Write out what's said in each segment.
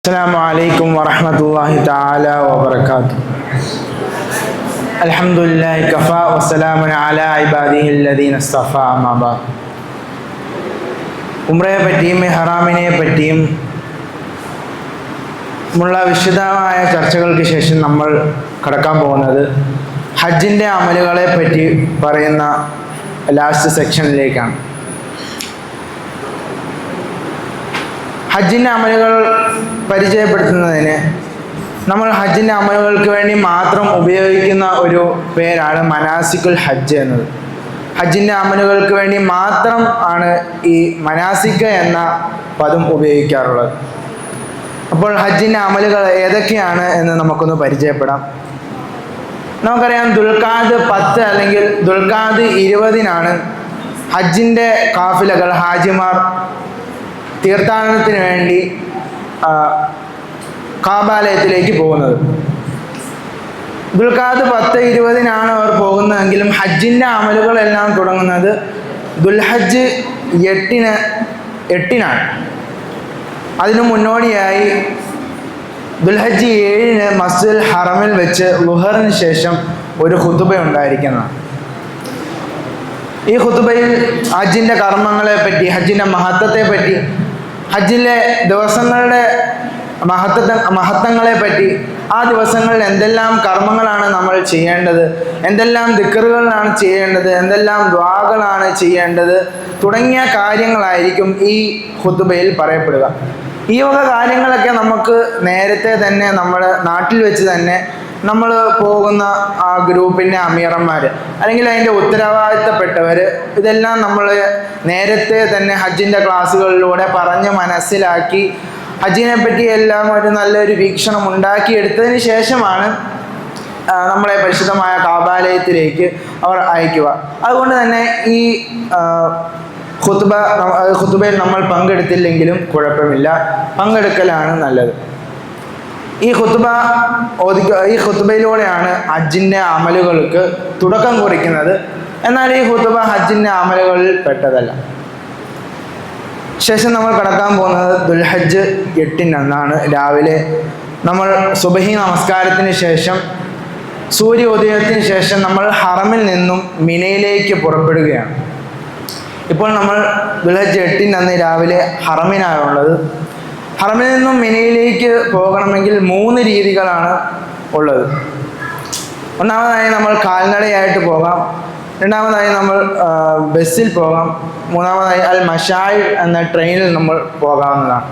السلام عليكم ورحمة الله تعالى وبركاته. الحمد لله كفى والسلام على عباده الذين اصطفى أما بعد. ഉംറയെ പറ്റിയും ഹറാമിനെ പറ്റിയും ഉള്ള വിശദമായ ചർച്ചകൾക്ക് ശേഷം നമ്മൾ കടക്കാൻ പോകുന്നത് ഹജ്ജിൻ്റെ അമലുകളെ പറ്റി പറയുന്ന ലാസ്റ്റ് സെക്ഷനിലേക്കാണ്. ഹജ്ജിൻ്റെ അമലുകൾ പരിചയപ്പെടുത്തുന്നതിന് നമ്മൾ ഹജ്ജിൻ്റെ അമലുകൾക്ക് വേണ്ടി മാത്രം ഉപയോഗിക്കുന്ന ഒരു പേരാണ് മനാസിക്കുൽ ഹജ്ജ് എന്നത്. ഹജ്ജിൻ്റെ അമലുകൾക്ക് വേണ്ടി മാത്രം ആണ് ഈ മനാസിക്ക് എന്ന പദം ഉപയോഗിക്കാറുള്ളത്. അപ്പോൾ ഹജ്ജിൻ്റെ അമലുകൾ ഏതൊക്കെയാണ് എന്ന് നമുക്കൊന്ന് പരിചയപ്പെടാം. നമുക്കറിയാം, ദുൽഖഅദ് 10 അല്ലെങ്കിൽ ദുൽഖഅദ് 20 ഹജ്ജിൻ്റെ കാഫിലകൾ ഹാജിമാർ തീർത്ഥാടനത്തിന് വേണ്ടി കാബാലയത്തിലേക്ക് പോകുന്നത്. ദുൽഖഅദ് 10, 20 അവർ പോകുന്നതെങ്കിലും ഹജ്ജിൻ്റെ അമലുകളെല്ലാം തുടങ്ങുന്നത് ദുൽഹജ്ജ് 8 അതിനു മുന്നോടിയായി ദുൽഹജ്ജ് 7 മസ്ജിദുൽ ഹറമിൽ വെച്ച് ളുഹറിന് ശേഷം ഒരു ഖുതുബ ഉണ്ടായിരിക്കുന്നതാണ്. ഈ ഖുതുബയിൽ ഹജ്ജിൻ്റെ കർമ്മങ്ങളെ പറ്റി, ഹജ്ജിൻ്റെ മഹത്വത്തെ പറ്റി, ഹജ്ജിലെ ദിവസങ്ങളുടെ മഹത്വങ്ങളെ പറ്റി, ആ ദിവസങ്ങളിൽ എന്തെല്ലാം കർമ്മങ്ങളാണ് നമ്മൾ ചെയ്യേണ്ടത്, എന്തെല്ലാം ദിക്റുകളാണ് ചെയ്യേണ്ടത്, എന്തെല്ലാം ദുആകളാണ് ചെയ്യേണ്ടത് തുടങ്ങിയ കാര്യങ്ങളായിരിക്കും ഈ ഖുതുബയിൽ പറയപ്പെടുക. ഈ വക കാര്യങ്ങളൊക്കെ നമുക്ക് നേരത്തെ തന്നെ നമ്മുടെ നാട്ടിൽ വെച്ച് തന്നെ നമ്മൾ പോകുന്ന ആ ഗ്രൂപ്പിൻ്റെ അമീറന്മാർ അല്ലെങ്കിൽ അതിൻ്റെ ഉത്തരവാദിത്തപ്പെട്ടവർ ഇതെല്ലാം നമ്മൾ നേരത്തെ തന്നെ ഹജ്ജിൻ്റെ ക്ലാസ്സുകളിലൂടെ പറഞ്ഞ് മനസ്സിലാക്കി ഹജ്ജിനെ പറ്റി എല്ലാം ഒരു നല്ലൊരു വീക്ഷണം ഉണ്ടാക്കിയെടുത്തതിന് ശേഷമാണ് നമ്മളെ പരിശുദ്ധമായ കാബാലയത്തിലേക്ക് അവർ അയക്കുക. അതുകൊണ്ട് തന്നെ ഈ ഖുതുബയിൽ നമ്മൾ പങ്കെടുത്തില്ലെങ്കിലും കുഴപ്പമില്ല, പങ്കെടുക്കലാണ് നല്ലത്. ഈ ഖുതുബയിലൂടെയാണ് ഹജ്ജിൻ്റെ അമലുകൾക്ക് തുടക്കം കുറിക്കുന്നത്. എന്നാൽ ഈ ഖുതുബ ഹജ്ജിൻ്റെ അമലുകളിൽ പെട്ടതല്ല. ശേഷം നമ്മൾ കടക്കാൻ പോകുന്നത് ദുൽഹജ്ജ് 8 രാവിലെ നമ്മൾ സുബഹി നമസ്കാരത്തിന് ശേഷം സൂര്യോദയത്തിന് ശേഷം നമ്മൾ ഹറമിൽ നിന്നും മിനയിലേക്ക് പുറപ്പെടുകയാണ്. ഇപ്പോൾ നമ്മൾ ദുൽഹജ്ജ് 8 രാവിലെ ഹറമിനാണുള്ളത്. ഹറമിൽ നിന്നും മിനയിലേക്ക് പോകണമെങ്കിൽ 3 രീതികളാണ് ഉള്ളത്. ഒന്നാമതായി നമ്മൾ കാൽനടയായിട്ട് പോകാം, രണ്ടാമതായി നമ്മൾ ബസ്സിൽ പോകാം, മൂന്നാമതായി അൽ മശായിർ എന്ന ട്രെയിനിൽ നമ്മൾ പോകാവുന്നതാണ്.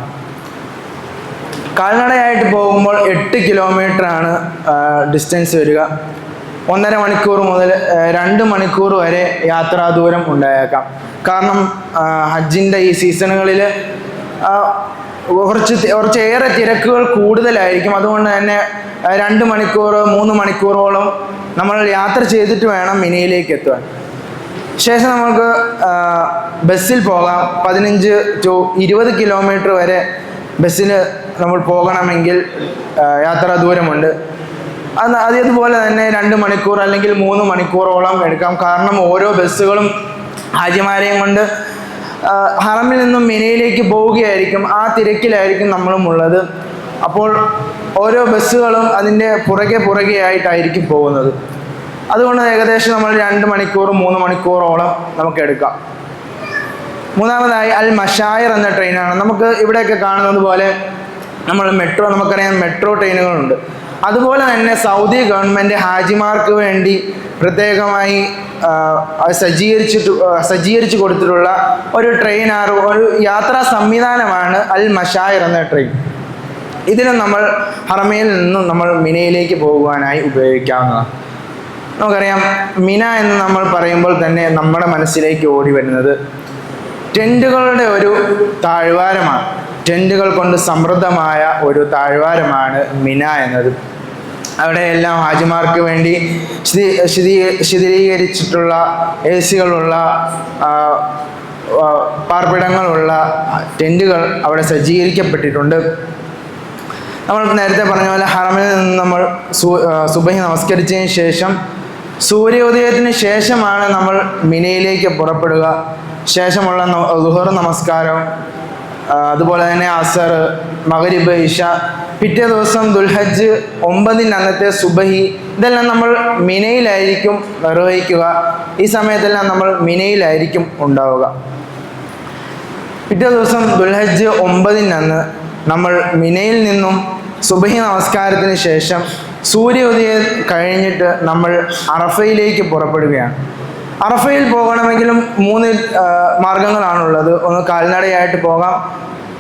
കാൽനടയായിട്ട് പോകുമ്പോൾ 8 കിലോമീറ്ററാണ് ഡിസ്റ്റൻസ് വരിക. 1.5 മണിക്കൂർ മുതൽ 2 മണിക്കൂർ വരെ യാത്രാ ദൂരം ഉണ്ടായേക്കാം. കാരണം ഹജ്ജിൻ്റെ ഈ സീസണുകളിൽ കുറച്ചേറെ തിരക്കുകൾ കൂടുതലായിരിക്കും. അതുകൊണ്ട് തന്നെ 2 മണിക്കൂർ 3 മണിക്കൂറോളം നമ്മൾ യാത്ര ചെയ്തിട്ട് വേണം മിനയിലേക്ക് എത്തുവാൻ. ശേഷം നമുക്ക് ബസ്സിൽ പോകാം. 15 to 20 കിലോമീറ്റർ വരെ ബസ്സിൽ നമ്മൾ പോകണമെങ്കിൽ യാത്രാ ദൂരമുണ്ട്. അതേപോലെ തന്നെ 2 മണിക്കൂർ അല്ലെങ്കിൽ 3 മണിക്കൂറോളം എടുക്കാം. കാരണം ഓരോ ബസ്സുകളും ഹാജിമാരെയും കൊണ്ട് ഹറമിൽ നിന്നും മിനയിലേക്ക് പോവുകയായിരിക്കും. ആ തിരക്കിലായിരിക്കും നമ്മളും ഉള്ളത്. അപ്പോൾ ഓരോ ബസ്സുകളും അതിൻ്റെ പുറകെയായിട്ടായിരിക്കും പോകുന്നത്. അതുകൊണ്ട് ഏകദേശം നമ്മൾ 2 മണിക്കൂർ 3 മണിക്കൂറോളം നമുക്ക് എടുക്കാം. മൂന്നാമതായി അൽ മശായിർ എന്ന ട്രെയിനാണ്. നമുക്ക് ഇവിടെയൊക്കെ കാണുന്നത് പോലെ നമുക്കറിയാം മെട്രോ ട്രെയിനുകളുണ്ട്. അതുപോലെ തന്നെ സൗദി ഗവൺമെൻറ് ഹാജിമാർക്ക് വേണ്ടി പ്രത്യേകമായി സജ്ജീകരിച്ചു കൊടുത്തിട്ടുള്ള ഒരു ഒരു യാത്രാ സംവിധാനമാണ് അൽ മശായിർ എന്ന ട്രെയിൻ. ഇതിനും നമ്മൾ ഹറമയിൽ നിന്നും നമ്മൾ മിനയിലേക്ക് പോകുവാനായി ഉപയോഗിക്കാവുന്നതാണ്. നമുക്കറിയാം, മിന എന്ന് നമ്മൾ പറയുമ്പോൾ തന്നെ നമ്മുടെ മനസ്സിലേക്ക് ഓടി വരുന്നത് ടെൻറ്റുകളുടെ ഒരു താഴ്വാരമാണ്. ടെൻറ്റുകൾ കൊണ്ട് സമൃദ്ധമായ ഒരു താഴ്വാരമാണ് മിന എന്നത്. അവിടെയെല്ലാം ഹാജിമാർക്ക് വേണ്ടി ശീതീകരിച്ചിട്ടുള്ള AC-കളുള്ള പാർപ്പിടങ്ങളുള്ള ടെൻറ്റുകൾ അവിടെ സജ്ജീകരിക്കപ്പെട്ടിട്ടുണ്ട്. നമ്മൾ നേരത്തെ പറഞ്ഞ പോലെ ഹറമിൽ നിന്ന് നമ്മൾ സുബഹി നമസ്കരിച്ചതിന് ശേഷം സൂര്യോദയത്തിന് ശേഷമാണ് നമ്മൾ മിനയിലേക്ക് പുറപ്പെടുക. ശേഷമുള്ള ളുഹർ നമസ്കാരം അതുപോലെ തന്നെ അസർ, മഗ്രിബ്, ഇഷ, പിറ്റേ ദിവസം ദുൽഹജ്ജ് 9 അന്നത്തെ സുബഹി, ഇതെല്ലാം നമ്മൾ മിനയിലായിരിക്കും നിർവഹിക്കുക. ഈ സമയത്തെല്ലാം നമ്മൾ മിനയിലായിരിക്കും ഉണ്ടാവുക. പിറ്റേ ദിവസം ദുൽഹജ്ജ് 9 അന്ന് നമ്മൾ മിനയിൽ നിന്നും സുബഹി നമസ്കാരത്തിന് ശേഷം സൂര്യോദയം കഴിഞ്ഞിട്ട് നമ്മൾ അറഫയിലേക്ക് പുറപ്പെടുകയാണ്. അറഫയിൽ പോകണമെങ്കിലും 3 മാർഗങ്ങളാണുള്ളത്. ഒന്ന് കാൽനടയായിട്ട് പോകാം,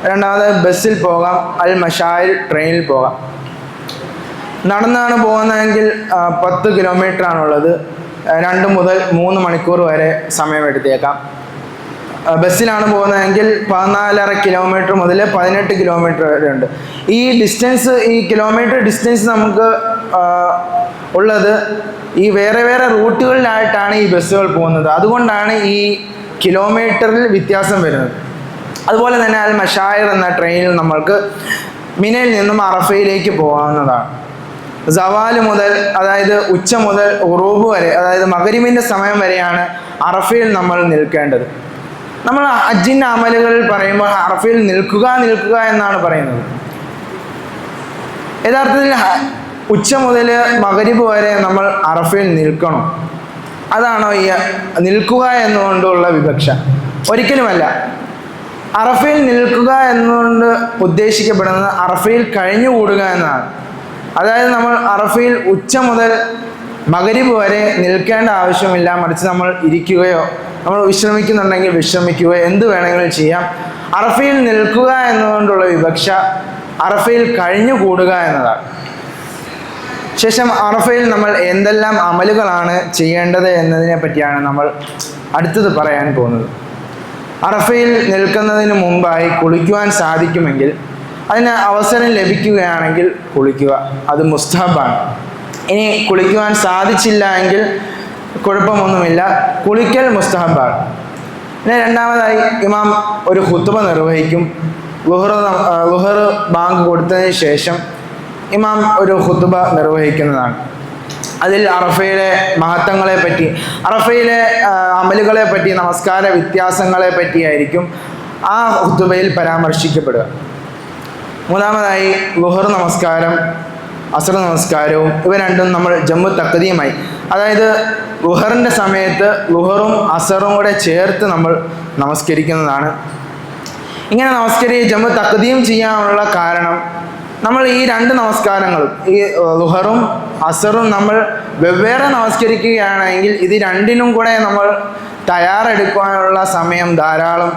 രണ്ടാമത് ബസ്സിൽ പോകാം, അൽ മഷായിൽ ട്രെയിനിൽ പോകാം. നടന്നാണ് പോകുന്നതെങ്കിൽ 10 കിലോമീറ്റർ ആണുള്ളത്. 2 മുതൽ 3 മണിക്കൂർ വരെ സമയമെടുത്തേക്കാം. ബസ്സിലാണ് പോകുന്നതെങ്കിൽ 14.5 കിലോമീറ്റർ മുതൽ 18 കിലോമീറ്റർ വരെ ഉണ്ട്. ഈ ഡിസ്റ്റൻസ്, ഈ കിലോമീറ്റർ ഡിസ്റ്റൻസ് നമുക്ക് ഉള്ളത് ഈ വേറെ വേറെ റൂട്ടുകളിലായിട്ടാണ് ഈ ബസ്സുകൾ പോകുന്നത്. അതുകൊണ്ടാണ് ഈ കിലോമീറ്ററിൽ വ്യത്യാസം വരുന്നത്. അതുപോലെ തന്നെ അൽ മഷായർ എന്ന ട്രെയിനിൽ നമ്മൾക്ക് മിനയിൽ നിന്നും അറഫയിലേക്ക് പോകാവുന്നതാണ്. സവാല് മുതൽ, അതായത് ഉച്ച മുതൽ ഉറൂബ് വരെ, അതായത് മഗ്രിബിൻ്റെ സമയം വരെയാണ് അറഫയിൽ നമ്മൾ നിൽക്കേണ്ടത്. നമ്മൾ ഹജ്ജിൻ്റെ അമലുകളിൽ പറയുമ്പോൾ അറഫയിൽ നിൽക്കുക എന്നാണ് പറയുന്നത്. യഥാർത്ഥത്തിൽ ഉച്ച മുതൽ മഗ്രിബ് വരെ നമ്മൾ അറഫയിൽ നിൽക്കണം. അതാണോ ഈ നിൽക്കുക എന്നുകൊണ്ടുള്ള വിവക്ഷ? ഒരിക്കലുമല്ല. അറഫയിൽ നിൽക്കുക എന്നുകൊണ്ട് ഉദ്ദേശിക്കപ്പെടുന്നത് അറഫയിൽ കഴിഞ്ഞുകൂടുക എന്നാണ്. അതായത് നമ്മൾ അറഫയിൽ ഉച്ച മുതൽ മഗ്രിബ് വരെ നിൽക്കേണ്ട ആവശ്യമില്ല. മറിച്ച് നമ്മൾ ഇരിക്കുകയോ നമ്മൾ വിശ്രമിക്കുന്നുണ്ടെങ്കിൽ വിശ്രമിക്കുകയോ എന്ത് വേണമെങ്കിലും ചെയ്യാം. അറഫയിൽ നിൽക്കുക എന്നുകൊണ്ടുള്ള വിവക്ഷ അറഫയിൽ കഴിഞ്ഞുകൂടുക എന്നതാണ്. ശേഷം അറഫയിൽ നമ്മൾ എന്തെല്ലാം അമലുകളാണ് ചെയ്യേണ്ടത് എന്നതിനെ പറ്റിയാണ് നമ്മൾ അടുത്തത് പറയാൻ പോകുന്നത്. അറഫയിൽ നിൽക്കുന്നതിന് മുമ്പായി കുളിക്കുവാൻ സാധിക്കുമെങ്കിൽ, അതിന് അവസരം ലഭിക്കുകയാണെങ്കിൽ കുളിക്കുക, അത് മുസ്തഹബാണ്. ഇനി കുളിക്കുവാൻ സാധിച്ചില്ല എങ്കിൽ കുഴപ്പമൊന്നുമില്ല, കുളിക്കൽ മുസ്തഹബാണ്. പിന്നെ രണ്ടാമതായി ഇമാം ഒരു ഖുത്ബ നിർവഹിക്കും. ളുഹർ ബാങ്ക് കൊടുത്തതിന് ശേഷം ഇമാം ഒരു ഖുത്ബ നിർവഹിക്കുന്നതാണ്. അതിൽ അറഫയിലെ മഹത്വങ്ങളെ പറ്റി, അറഫയിലെ അമലുകളെ പറ്റി, നമസ്കാര വ്യത്യാസങ്ങളെ പറ്റിയായിരിക്കും ആ ഖുത്ബയിൽ പരാമർശിക്കപ്പെടുക. മൂന്നാമതായി ളുഹർ നമസ്കാരം, അസ്ർ നമസ്കാരവും ഇവ രണ്ടും നമ്മൾ ജമ്മു തഖ്ദീമായി, അതായത് ളുഹറിൻ്റെ സമയത്ത് ളുഹറും അസറും കൂടെ ചേർത്ത് നമ്മൾ നമസ്കരിക്കുന്നതാണ്. ഇങ്ങനെ ജമ്മു തഖ്ദീം ചെയ്യാനുള്ള കാരണം, നമ്മൾ ഈ 2 നമസ്കാരങ്ങളും, ഈ ളുഹറും അസറും നമ്മൾ വെവ്വേറെ നമസ്കരിക്കുകയാണെങ്കിൽ ഇത് രണ്ടിനും കൂടെ നമ്മൾ തയ്യാറെടുക്കാനുള്ള സമയം ധാരാളം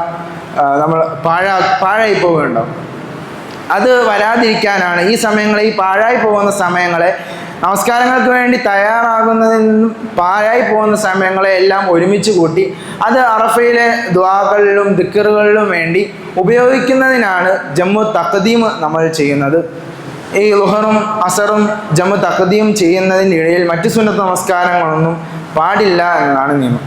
നമ്മൾ പാഴായി പോവുകയുണ്ടാവും. അത് വരാതിരിക്കാനാണ് ഈ സമയങ്ങളെ, ഈ പാഴായി പോകുന്ന സമയങ്ങളെ, നമസ്കാരങ്ങൾക്ക് വേണ്ടി തയ്യാറാകുന്നതിൽ നിന്നും പാഴായി പോകുന്ന സമയങ്ങളെ എല്ലാം ഒരുമിച്ച് കൂട്ടി അത് അറഫയിലെ ദുആകളിലും ദിക്റുകളിലും വേണ്ടി ഉപയോഗിക്കുന്നതിനാണ് ജമ്മു തഖ്ദീം നമ്മൾ ചെയ്യുന്നത്. ഈ ളുഹറും അസറും ജമ്മു തഖ്ദീം ചെയ്യുന്നതിനിടയിൽ മറ്റു സുന്നത്ത് നമസ്കാരങ്ങളൊന്നും പാടില്ല എന്നതാണ് നിയമം.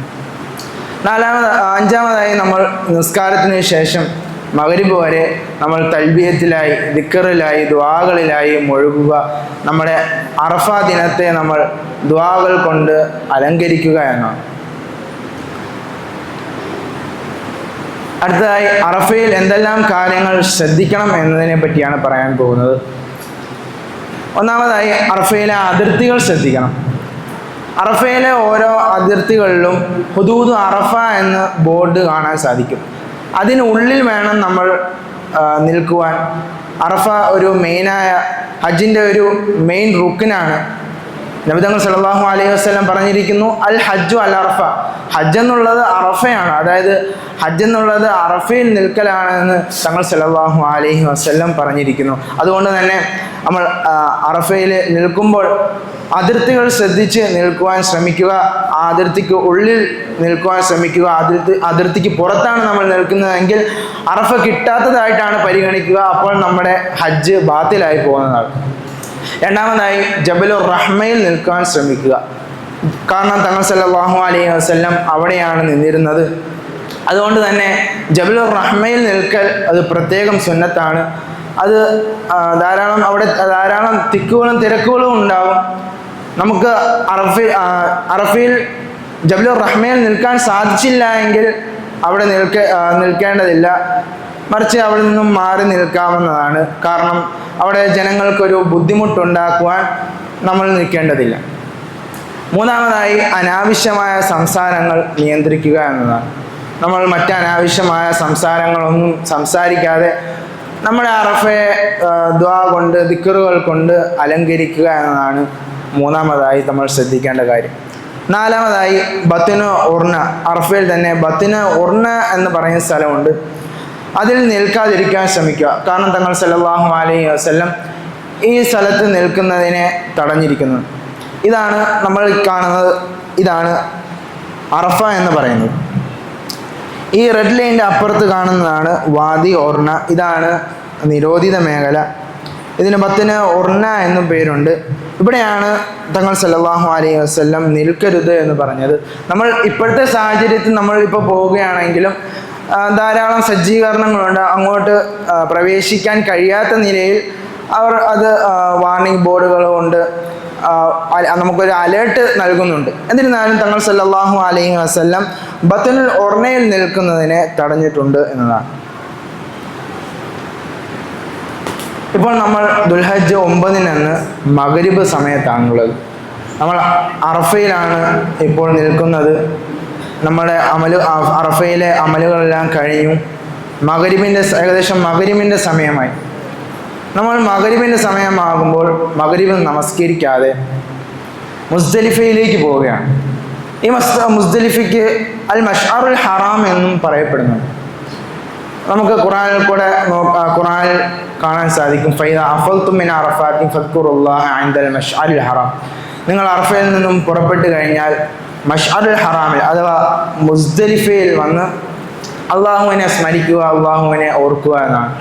അഞ്ചാമതായി നമ്മൾ നിസ്കാരത്തിന് ശേഷം മഗ്രിബ് വരെ നമ്മൾ തൽബിയത്തിലായി, ദിക്റിലായി, ദുആകളിലായി മുഴുകുക. നമ്മുടെ അറഫ ദിനത്തെ നമ്മൾ ദുആകൾ കൊണ്ട് അലങ്കരിക്കുക എന്നാണ്. അടുത്തതായി അറഫയിൽ എന്തെല്ലാം കാര്യങ്ങൾ ശ്രദ്ധിക്കണം എന്നതിനെ പറ്റിയാണ് പറയാൻ പോകുന്നത്. ഒന്നാമതായി അറഫയിലെ അതിർത്തികൾ ശ്രദ്ധിക്കണം. അറഫയിലെ ഓരോ അതിർത്തികളിലും ഹുദൂദ് അറഫ എന്ന് ബോർഡ് കാണാൻ സാധിക്കും. അതിനുള്ളിൽ വേണം നമ്മൾ നിൽക്കുവാൻ. അറഫ ഒരു മെയിനായ ഹജ്ജിൻ്റെ ഒരു മെയിൻ റുക്കിനാണ്. നബി തങ്ങൾ സല്ലല്ലാഹു അലൈഹി വസല്ലം പറഞ്ഞിരിക്കുന്നു, അൽ ഹജ്ജു അൽ അറഫ, ഹജ്ജ് എന്നുള്ളത് അറഫയാണ്, അതായത് ഹജ്ജ് എന്നുള്ളത് അറഫയിൽ നിൽക്കലാണെന്ന് തങ്ങൾ സല്ലല്ലാഹു അലൈഹി വസല്ലം പറഞ്ഞിരിക്കുന്നു. അതുകൊണ്ട് തന്നെ നമ്മൾ അറഫയിൽ നിൽക്കുമ്പോൾ അതിർത്തികൾ ശ്രദ്ധിച്ച് നിൽക്കുവാൻ ശ്രമിക്കുക. ആ അതിർത്തിക്ക് ഉള്ളിൽ നിൽക്കുവാൻ ശ്രമിക്കുക. അതിർത്തിക്ക് പുറത്താണ് നമ്മൾ നിൽക്കുന്നതെങ്കിൽ അറഫ കിട്ടാത്തതായിട്ടാണ് പരിഗണിക്കുക. അപ്പോൾ നമ്മുടെ ഹജ്ജ് ബാത്തിലായി പോകുന്നതാണ്. രണ്ടാമതായി ജബലുർ റഹ്മയിൽ നിൽക്കാൻ ശ്രമിക്കുക. കാരണം തങ്ങൾ സല്ലല്ലാഹു അലൈഹി വസല്ലം അവിടെയാണ് നിന്നിരുന്നത്. അതുകൊണ്ട് തന്നെ ജബലുർ റഹ്മയിൽ നിൽക്കൽ അത് പ്രത്യേകം സുന്നത്താണ്. അത് അവിടെ ധാരാളം തിക്കുകളും തിരക്കുകളും ഉണ്ടാവും. നമുക്ക് അറഫയിൽ ജബലുർ റഹ്മയിൽ നിൽക്കാൻ സാധിച്ചില്ല എങ്കിൽ അവിടെ നിൽക്കേണ്ടതില്ല. മറിച്ച് അവിടെ നിന്നും മാറി നിൽക്കാവുന്നതാണ്. കാരണം അവിടെ ജനങ്ങൾക്കൊരു ബുദ്ധിമുട്ടുണ്ടാക്കുവാൻ നമ്മൾ നിൽക്കേണ്ടതില്ല. മൂന്നാമതായി അനാവശ്യമായ സംസാരങ്ങൾ നിയന്ത്രിക്കുക എന്നതാണ്. നമ്മൾ മറ്റ് അനാവശ്യമായ സംസാരങ്ങളൊന്നും സംസാരിക്കാതെ നമ്മുടെ അറഫയെ ദുആ കൊണ്ട് ദിക്റുകൾ കൊണ്ട് അലങ്കരിക്കുക എന്നതാണ് മൂന്നാമതായി നമ്മൾ ശ്രദ്ധിക്കേണ്ട കാര്യം. നാലാമതായി ബത്ന് ഉർന. അറഫയിൽ തന്നെ ബത്ന് ഉർന എന്ന് പറയുന്ന സ്ഥലമുണ്ട്. അതിൽ നിൽക്കാതിരിക്കാൻ ശ്രമിക്കുക. കാരണം തങ്ങൾ സല്ലല്ലാഹു അലൈഹി വസല്ലം ഈ സ്ഥലത്ത് നിൽക്കുന്നതിനെ തടഞ്ഞിരിക്കുന്നു. ഇതാണ് നമ്മൾ കാണുന്നത്. ഇതാണ് അറഫ എന്ന് പറയുന്നത്. ഈ റെഡ് ലൈനിൻ്റെ അപ്പുറത്ത് കാണുന്നതാണ് വാദി ഉർന. ഇതാണ് നിരോധിത മേഖല. ഇതിന് ബത്ന് ഉർന എന്നും പേരുണ്ട്. ഇവിടെയാണ് തങ്ങൾ സല്ലല്ലാഹു അലൈഹി വസല്ലം നിൽക്കരുത് എന്ന് പറഞ്ഞത്. നമ്മൾ ഇപ്പോഴത്തെ സാഹചര്യത്തിൽ നമ്മൾ ഇപ്പോൾ പോവുകയാണെങ്കിലും ധാരാളം സജ്ജീകരണങ്ങളുണ്ട്. അങ്ങോട്ട് പ്രവേശിക്കാൻ കഴിയാത്ത നിലയിൽ അവർ അത് വാർണിംഗ് ബോർഡുകൾ കൊണ്ട് നമുക്കൊരു അലേർട്ട് നൽകുന്നുണ്ട്. എന്നിരുന്നാലും തങ്ങൾ സല്ലല്ലാഹു അലൈഹി വസല്ലം ബത്നുൽ ഉർനയിൽ നിൽക്കുന്നതിനെ തടഞ്ഞിട്ടുണ്ട് എന്നതാണ്. ഇപ്പോൾ നമ്മൾ ദുൽഹജ്ജ് 9 മഗ്രിബ് സമയത്താണുള്ളത്. നമ്മൾ അറഫയിലാണ് ഇപ്പോൾ നിൽക്കുന്നത്. നമ്മുടെ അറഫയിലെ അമലുകളെല്ലാം കഴിഞ്ഞു. ഏകദേശം മഗ്രിബിൻ്റെ സമയമായി. നമ്മൾ മഗ്രിബിൻ്റെ സമയമാകുമ്പോൾ മഗ്രിബ് നമസ്കരിക്കാതെ മുസ്ദലിഫയിലേക്ക് പോവുകയാണ്. ഈ മുസ്ദലിഫയ്ക്ക് അൽ മഷ്അറുൽ ഹറാം എന്നും പറയപ്പെടുന്നുണ്ട്. നമുക്ക് ഖുർആനിൽ കാണാൻ സാധിക്കും, ഫൈദ അഫൽതും മിൻ അറഫാത്തിൻ ഫദ്കുറുല്ലാഹ ഇൻദൽ മഷ്അറുൽ ഹറാം. നിങ്ങൾ അറഫയിൽ നിന്നും പുറപ്പെട്ടു കഴിഞ്ഞാൽ മഷ്അറുൽ ഹറാമിൽ അഥവാ മുസ്ദലിഫയിൽ വന്ന് അള്ളാഹുവിനെ സ്മരിക്കുക, അള്ളാഹുവിനെ ഓർക്കുക എന്നാണ്.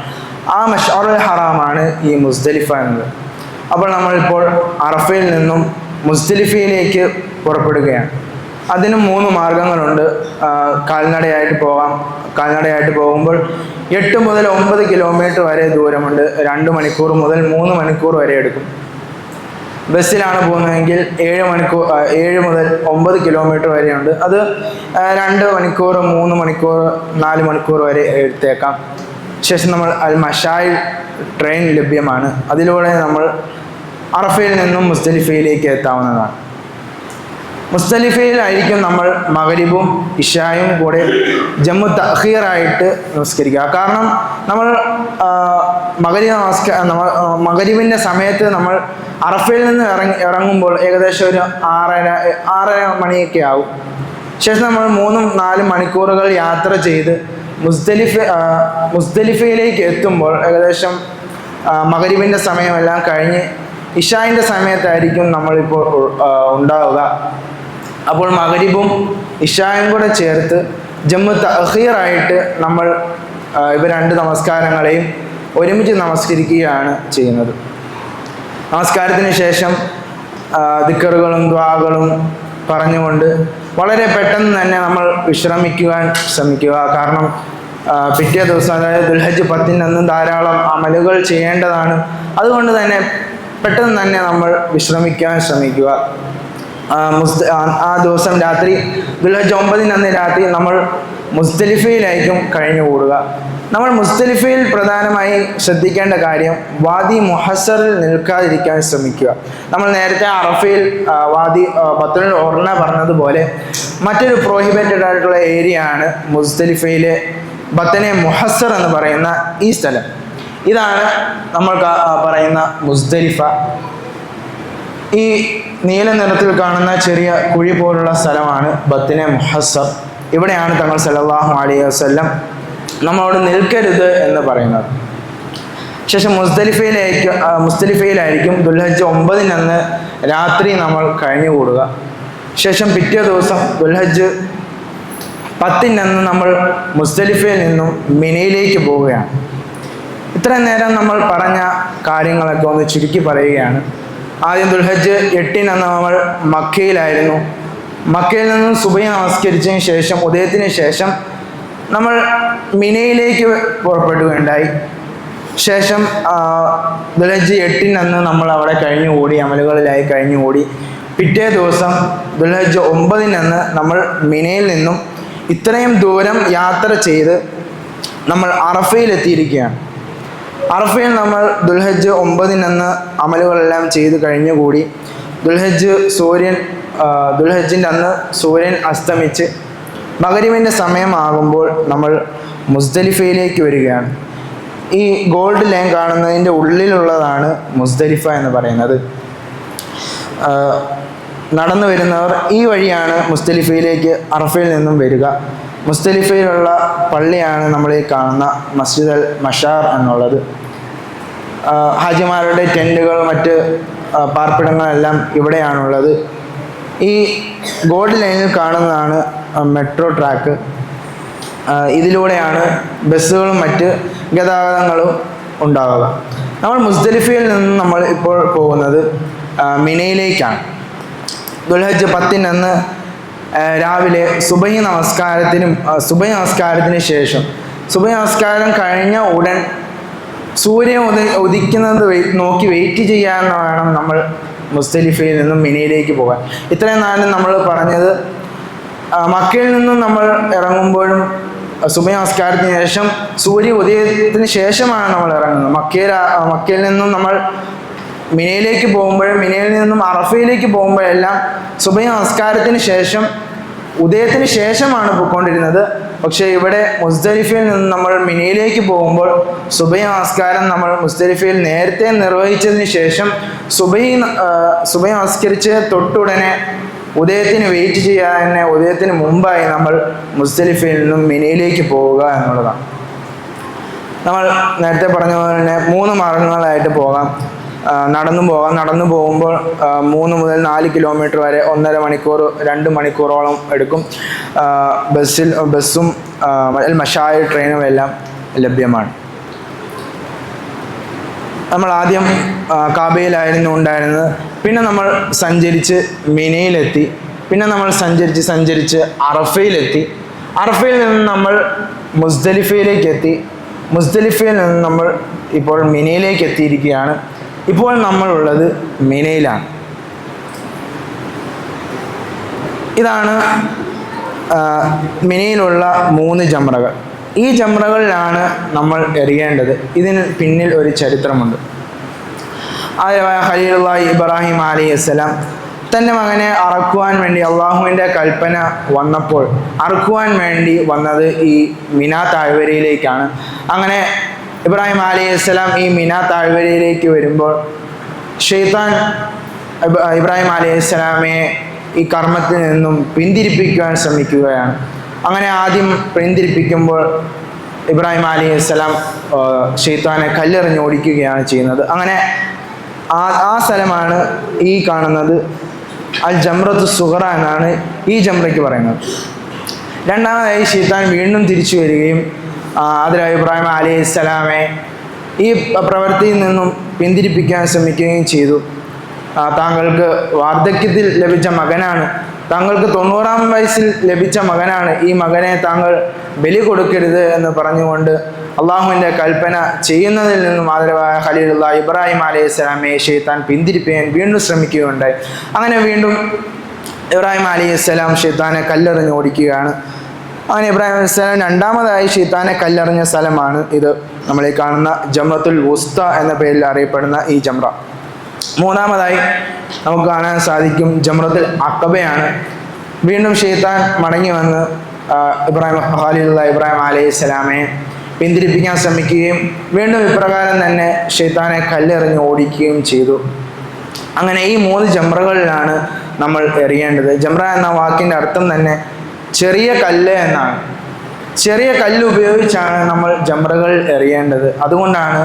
ആ മഷ്അറുൽ ഹറാമാണ് ഈ മുസ്ദലിഫ എന്നത്. അപ്പോൾ നമ്മളിപ്പോൾ അറഫയിൽ നിന്നും മുസ്ദലിഫയിലേക്ക് പുറപ്പെടുകയാണ്. അതിന് 3 മാർഗങ്ങളുണ്ട്. കാൽനടയായിട്ട് പോകാം. കാൽനടയായിട്ട് പോകുമ്പോൾ 8 മുതൽ 9 കിലോമീറ്റർ വരെ ദൂരമുണ്ട്. 2 മണിക്കൂർ മുതൽ 3 മണിക്കൂർ വരെ എടുക്കും. ബസ്സിലാണ് പോകുന്നതെങ്കിൽ 7 മുതൽ 9 കിലോമീറ്റർ വരെയുണ്ട്. അത് 2 മണിക്കൂർ 3 മണിക്കൂർ 4 മണിക്കൂർ വരെ എടുത്തേക്കാം. ശേഷം നമ്മൾ അൽ മഷായിൽ ട്രെയിൻ ലഭ്യമാണ്. അതിലൂടെ നമ്മൾ അറഫയിൽ നിന്നും മുസ്ദലിഫയിലേക്ക് എത്താവുന്നതാണ്. മുസ്ദലിഫയിലായിരിക്കും നമ്മൾ മഗ്രിബും ഇശായും കൂടെ ജമ്മു തഖീറായിട്ട് നമസ്കരിക്കുക. കാരണം നമ്മൾ മഗ്രിബിൻ്റെ സമയത്ത് നമ്മൾ അറഫയിൽ നിന്ന് ഇറങ്ങുമ്പോൾ ഏകദേശം ഒരു 6:30 മണിയൊക്കെ ആവും. ശേഷം നമ്മൾ 3-4 മണിക്കൂറുകൾ യാത്ര ചെയ്ത് മുസ്ദലിഫയിലേക്ക് എത്തുമ്പോൾ ഏകദേശം മഗ്രിബിൻ്റെ സമയമെല്ലാം കഴിഞ്ഞ് ഇശായിൻ്റെ സമയത്തായിരിക്കും നമ്മളിപ്പോൾ ഉണ്ടാവുക. അപ്പോൾ മഗ്രിബും ഇശായും കൂടെ ചേർത്ത് ജമ്മു തഖീറായിട്ട് നമ്മൾ ഇവ 2 നമസ്കാരങ്ങളെയും ഒരുമിച്ച് നമസ്കരിക്കുകയാണ് ചെയ്യുന്നത്. നമസ്കാരത്തിന് ശേഷം ദിക്റുകളും ദുആകളും പറഞ്ഞുകൊണ്ട് വളരെ പെട്ടെന്ന് തന്നെ നമ്മൾ വിശ്രമിക്കുവാൻ ശ്രമിക്കുക. കാരണം പിറ്റേ ദിവസം, അതായത് ദുൽഹജ്ജ് 10 ധാരാളം അമലുകൾ ചെയ്യേണ്ടതാണ്. അതുകൊണ്ട് തന്നെ പെട്ടെന്ന് തന്നെ നമ്മൾ വിശ്രമിക്കാൻ ശ്രമിക്കുക. ആ ദിവസം രാത്രി, ദുൽഹജ്ജ് 9 രാത്രി നമ്മൾ മുസ്ദലിഫയിലായിരിക്കും കഴിഞ്ഞുകൂടുക. നമ്മൾ മുസ്ദലിഫയിൽ പ്രധാനമായി ശ്രദ്ധിക്കേണ്ട കാര്യം വാദി മുഹസ്സറിൽ നിൽക്കാതിരിക്കാൻ ശ്രമിക്കുക. നമ്മൾ നേരത്തെ അറഫയിൽ ബത്നുൽ ഉർന പറഞ്ഞതുപോലെ മറ്റൊരു പ്രോഹിബിറ്റഡ് ആയിട്ടുള്ള ഏരിയ ആണ് മുസ്ദലിഫയിലെ ബത്നെ മുഹസ്സർ എന്ന് പറയുന്ന ഈ സ്ഥലം. ഇതാണ് നമ്മൾ പറയുന്ന മുസ്ദലിഫ. ഈ നീല നിറത്തിൽ കാണുന്ന ചെറിയ കുഴി പോലുള്ള സ്ഥലമാണ് ബത്നെ മുഹസ്സർ. ഇവിടെയാണ് തങ്ങൾ സല്ലല്ലാഹു അലൈഹി വസല്ലം നമ്മളോട് നിൽക്കരുത് എന്ന് പറയുന്നത്. ശേഷം മുസ്ദലിഫയിലായിരിക്കും ദുൽഹജ്ജ് 9 രാത്രി നമ്മൾ കഴിഞ്ഞുകൂടുക. ശേഷം പിറ്റേ ദിവസം ദുൽഹജ്ജ് 10 നമ്മൾ മുസ്ദലിഫയിൽ നിന്നും മിനയിലേക്ക് പോവുകയാണ്. ഇത്രയും നേരം നമ്മൾ പറഞ്ഞ കാര്യങ്ങളൊക്കെ ഒന്ന് ചുരുക്കി പറയുകയാണ്. ആദ്യം ദുൽഹജ്ജ് 8 നമ്മൾ മക്കയിലായിരുന്നു. മക്കയിൽ നിന്നും സുബഹി നമസ്കരിച്ചതിന് ശേഷം, ഉദയത്തിന് ശേഷം നമ്മൾ മിനയിലേക്ക് പുറപ്പെടുകയുണ്ടായി. ശേഷം ദുൽഹജ്ജ് 8 നമ്മൾ അവിടെ കഴിഞ്ഞുകൂടി, അമലുകളിലായി കഴിഞ്ഞുകൂടി. പിറ്റേ ദിവസം ദുൽഹജ്ജ് 9 നമ്മൾ മിനയിൽ നിന്നും ഇത്രയും ദൂരം യാത്ര ചെയ്ത് നമ്മൾ അറഫയിലെത്തിയിരിക്കുകയാണ്. അറഫയിൽ നമ്മൾ ദുൽഹജ്ജ് 9 അമലുകളെല്ലാം ചെയ്ത് കഴിഞ്ഞുകൂടി ദുൽഹജ്ജിൻ്റെ അന്ന് സൂര്യൻ അസ്തമിച്ച് മഗ്‌രിബിൻ്റെ സമയമാകുമ്പോൾ നമ്മൾ മുസ്ദലിഫയിലേക്ക് വരികയാണ്. ഈ ഗോൾഡ് ലൈൻ കാണുന്നതിൻ്റെ ഉള്ളിലുള്ളതാണ് മുസ്ദലിഫ എന്ന് പറയുന്നത്. നടന്നു വരുന്നവർ ഈ വഴിയാണ് മുസ്ദലിഫയിലേക്ക് അറഫയിൽ നിന്നും വരിക. മുസ്ദലിഫയിലുള്ള പള്ളിയാണ് നമ്മൾ ഈ കാണുന്ന മസ്ജിദ് അൽ മഷാർ എന്നുള്ളത്. ഹാജിമാരുടെ ടെൻറ്റുകൾ മറ്റ് പാർപ്പിടങ്ങളെല്ലാം ഇവിടെയാണുള്ളത്. ഈ ഗോൾഡ് ലൈനിൽ കാണുന്നതാണ് മെട്രോ ട്രാക്ക്. ഇതിലൂടെയാണ് ബസ്സുകളും മറ്റ് ഗതാഗതങ്ങളും ഉണ്ടാവുക. നമ്മൾ മുസ്ദലിഫയിൽ നിന്ന് നമ്മൾ ഇപ്പോൾ പോകുന്നത് മിനയിലേക്കാണ്. ദുൽഹജ്ജ് 10 രാവിലെ സുബഹി നമസ്കാരത്തിന് ശേഷം സുബഹി നമസ്കാരം കഴിഞ്ഞ ഉടൻ സൂര്യൻ ഉദിക്കുന്നത് നോക്കി വെയിറ്റ് ചെയ്യാൻ വേണം നമ്മൾ മുസ്ദലിഫയിൽ നിന്നും മിനയിലേക്ക് പോകാൻ. ഇത്രയും നാളും നമ്മൾ പറഞ്ഞത് മക്കയിൽ നിന്നും നമ്മൾ ഇറങ്ങുമ്പോഴും സുബഹി നമസ്കാരത്തിന് ശേഷം സൂര്യ ഉദയത്തിന് ശേഷമാണ് നമ്മൾ ഇറങ്ങുന്നത്. മക്കയിൽ നിന്നും നമ്മൾ മിനയിലേക്ക് പോകുമ്പോഴും മിനയിൽ നിന്നും അറഫയിലേക്ക് പോകുമ്പോഴെല്ലാം സുബഹി നമസ്കാരത്തിന് ശേഷം ഉദയത്തിന് ശേഷമാണ് പോയിക്കൊണ്ടിരുന്നത്. പക്ഷേ ഇവിടെ മുസ്ദലിഫയിൽ നിന്ന് നമ്മൾ മിനയിലേക്ക് പോകുമ്പോൾ സുബഹി നമസ്കാരം നമ്മൾ മുസ്ദലിഫയിൽ നേരത്തെ നിർവഹിച്ചതിന് ശേഷം സുബഹി നമസ്കരിച്ച് തൊട്ടുടനെ ഉദയത്തിന് വെയിറ്റ് ചെയ്യാൻ തന്നെ ഉദയത്തിന് മുമ്പായി നമ്മൾ മുസ്ദലിഫയിൽ നിന്നും മിനയിലേക്ക് പോവുക എന്നുള്ളതാണ്. നമ്മൾ നേരത്തെ പറഞ്ഞ പോലെ തന്നെ 3 മാർഗങ്ങളായിട്ട് പോകാം. നടന്നു പോകുമ്പോൾ 3 മുതൽ 4 കിലോമീറ്റർ വരെ 1.5 മണിക്കൂർ 2 മണിക്കൂറോളം എടുക്കും. ബസ്സും മഷായർ ട്രെയിനും എല്ലാം ലഭ്യമാണ്. നമ്മൾ ആദ്യം കാബയിലായിരുന്നു ഉണ്ടായിരുന്നത്. പിന്നെ നമ്മൾ സഞ്ചരിച്ച് മിനയിലെത്തി. പിന്നെ നമ്മൾ സഞ്ചരിച്ച് അറഫയിലെത്തി. അറഫയിൽ നിന്ന് നമ്മൾ മുസ്ദലിഫയിലേക്ക് എത്തി. മുസ്ദലിഫയിൽ നിന്ന് നമ്മൾ ഇപ്പോൾ മിനയിലേക്ക് എത്തിയിരിക്കുകയാണ്. ഇപ്പോൾ നമ്മളുള്ളത് മിനയിലാണ്. ഇതാണ് മിനയിലുള്ള 3 ജംറകൾ. ഈ ജംറകളിലാണ് നമ്മൾ എറിയേണ്ടത്. ഇതിന് പിന്നിൽ ഒരു ചരിത്രമുണ്ട്. ആദ്യമായ ഖലീലുള്ളാഹി ഇബ്രാഹിം അലൈഹിസ്സലാം തൻ്റെ മകനെ അറക്കുവാൻ വേണ്ടി അള്ളാഹുവിൻ്റെ കൽപ്പന വന്നപ്പോൾ അറക്കുവാൻ വേണ്ടി വന്നത് ഈ മിനാ താഴ്വരയിലേക്കാണ്. അങ്ങനെ ഇബ്രാഹിം അലൈഹിസ്സലാം ഈ മിനാ താഴ്വരയിലേക്ക് വരുമ്പോൾ ശൈത്താൻ ഇബ്രാഹിം അലൈഹിസ്സലാമയെ ഈ കർമ്മത്തിൽ നിന്നും പിന്തിരിപ്പിക്കുവാൻ ശ്രമിക്കുകയാണ്. അങ്ങനെ ആദ്യം പിന്തിരിപ്പിക്കുമ്പോൾ ഇബ്രാഹിം അലൈഹിസ്സലാം ശൈത്താനെ കല്ലെറിഞ്ഞ് ഓടിക്കുകയാണ് ചെയ്യുന്നത്. അങ്ങനെ ആ സ്ഥലമാണ് ഈ കാണുന്നത് അൽ ജംറത്തു സുഗറ എന്നാണ് ഈ ജംറയ്ക്ക് പറയുന്നത്. രണ്ടാമതായി ശൈത്താൻ വീണ്ടും തിരിച്ചു വരികയും അതിനായി ഇബ്രാഹിം അലൈഹിസ്സലാമെ ഈ പ്രവൃത്തിയിൽ നിന്നും പിന്തിരിപ്പിക്കാൻ ശ്രമിക്കുകയും ചെയ്തു. താങ്കൾക്ക് വാർദ്ധക്യത്തിൽ ലഭിച്ച മകനാണ്, താങ്കൾക്ക് 90-ാം വയസ്സിൽ ലഭിച്ച മകനാണ്, ഈ മകനെ താങ്കൾ ബലി കൊടുക്കരുത് എന്ന് പറഞ്ഞുകൊണ്ട് അള്ളാഹുവിൻ്റെ കൽപ്പന ചെയ്യുന്നതിൽ നിന്നും ആദരവായ ഖലീലുള്ളാഹി ഇബ്രാഹിം അലൈഹിസ്സലാമയെ ശൈത്താൻ പിന്തിരിപ്പിക്കാൻ വീണ്ടും ശ്രമിക്കുകയുണ്ടായി. അങ്ങനെ വീണ്ടും ഇബ്രാഹിം അലൈഹിസ്സലാം ശൈത്താനെ കല്ലെറിഞ്ഞ് ഓടിക്കുകയാണ്. അങ്ങനെ ഇബ്രാഹിം അലൈഹിസ്സലാം രണ്ടാമതായി ശൈത്താനെ കല്ലെറിഞ്ഞ സ്ഥലമാണ് ഇത് നമ്മൾ ഈ കാണുന്ന ജംറത്തുൽ വുസ്ത എന്ന പേരിൽ അറിയപ്പെടുന്ന ഈ ജംറ. മൂന്നാമതായി നമുക്ക് കാണാൻ സാധിക്കും ജംറത്തുൽ അഖബയാണ്. വീണ്ടും ശൈത്താൻ മടങ്ങി വന്ന് ഖലീലുള്ളാഹി ഇബ്രാഹിം അലൈഹിസ്സലാമയെ പിന്തിരിപ്പിക്കാൻ ശ്രമിക്കുകയും വീണ്ടും ഇപ്രകാരം തന്നെ ശൈത്താനെ കല്ലെറിഞ്ഞ് ഓടിക്കുകയും ചെയ്തു. അങ്ങനെ ഈ 3 ജംറകളിലാണ് നമ്മൾ എറിയേണ്ടത്. ജംറ എന്ന വാക്കിൻ്റെ അർത്ഥം തന്നെ ചെറിയ കല്ല് എന്നാണ്. ചെറിയ കല്ല് ഉപയോഗിച്ചാണ് നമ്മൾ ജംറകൾ എറിയേണ്ടത്. അതുകൊണ്ടാണ്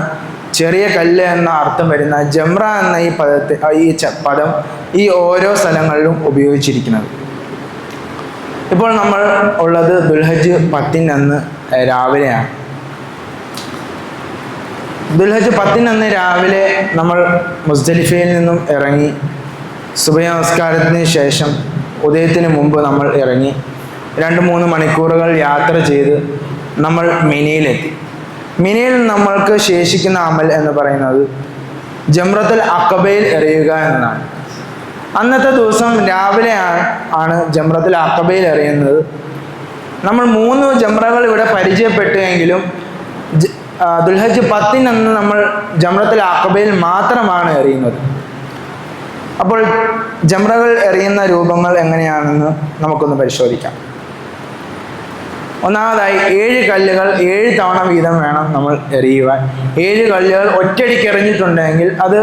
ചെറിയ കല്ല് എന്ന അർത്ഥം വരുന്ന ജംറ എന്ന ഈ പദം ഈ ഓരോ സ്ഥലങ്ങളിലും ഉപയോഗിച്ചിരിക്കുന്നത്. ഇപ്പോൾ നമ്മൾ ഉള്ളത് ദുൽഹജ്ജ് 10 രാവിലെയാണ്. ദുൽഹജ്ജ് 10 രാവിലെ നമ്മൾ മുസ്ദലിഫയിൽ നിന്നും ഇറങ്ങി. സുബഹി നമസ്കാരത്തിന് ശേഷം ഉദയത്തിന് മുമ്പ് നമ്മൾ ഇറങ്ങി 2-3 മണിക്കൂറുകൾ യാത്ര ചെയ്ത് നമ്മൾ മിനയിലെത്തി. മിനയിൽ നമ്മൾക്ക് ശേഷിക്കുന്ന അമൽ എന്ന് പറയുന്നത് ജംറത്തുൽ അഖബയിൽ എറിയുക എന്നതാണ്. അന്നത്തെ ദിവസം രാവിലെ ആണ് ജംറത്തുൽ അഖബയിൽ എറിയുന്നത്. നമ്മൾ 3 ജംറകൾ ഇവിടെ പരിചയപ്പെട്ടുവെങ്കിലും ദുൽഹജ്ജ് 10 നമ്മൾ ജംറത്തുൽ അഖബയിൽ മാത്രമാണ് എറിയുന്നത്. അപ്പോൾ ജംറകൾ എറിയുന്ന രൂപങ്ങൾ എങ്ങനെയാണെന്ന് നമുക്കൊന്ന് പരിശോധിക്കാം. ഒന്നാമതായി 7 കല്ലുകൾ 7 തവണ വീതം വേണം നമ്മൾ എറിയുവാൻ. 7 കല്ലുകൾ ഒറ്റയടിക്ക് എറിഞ്ഞിട്ടുണ്ടെങ്കിൽ അത്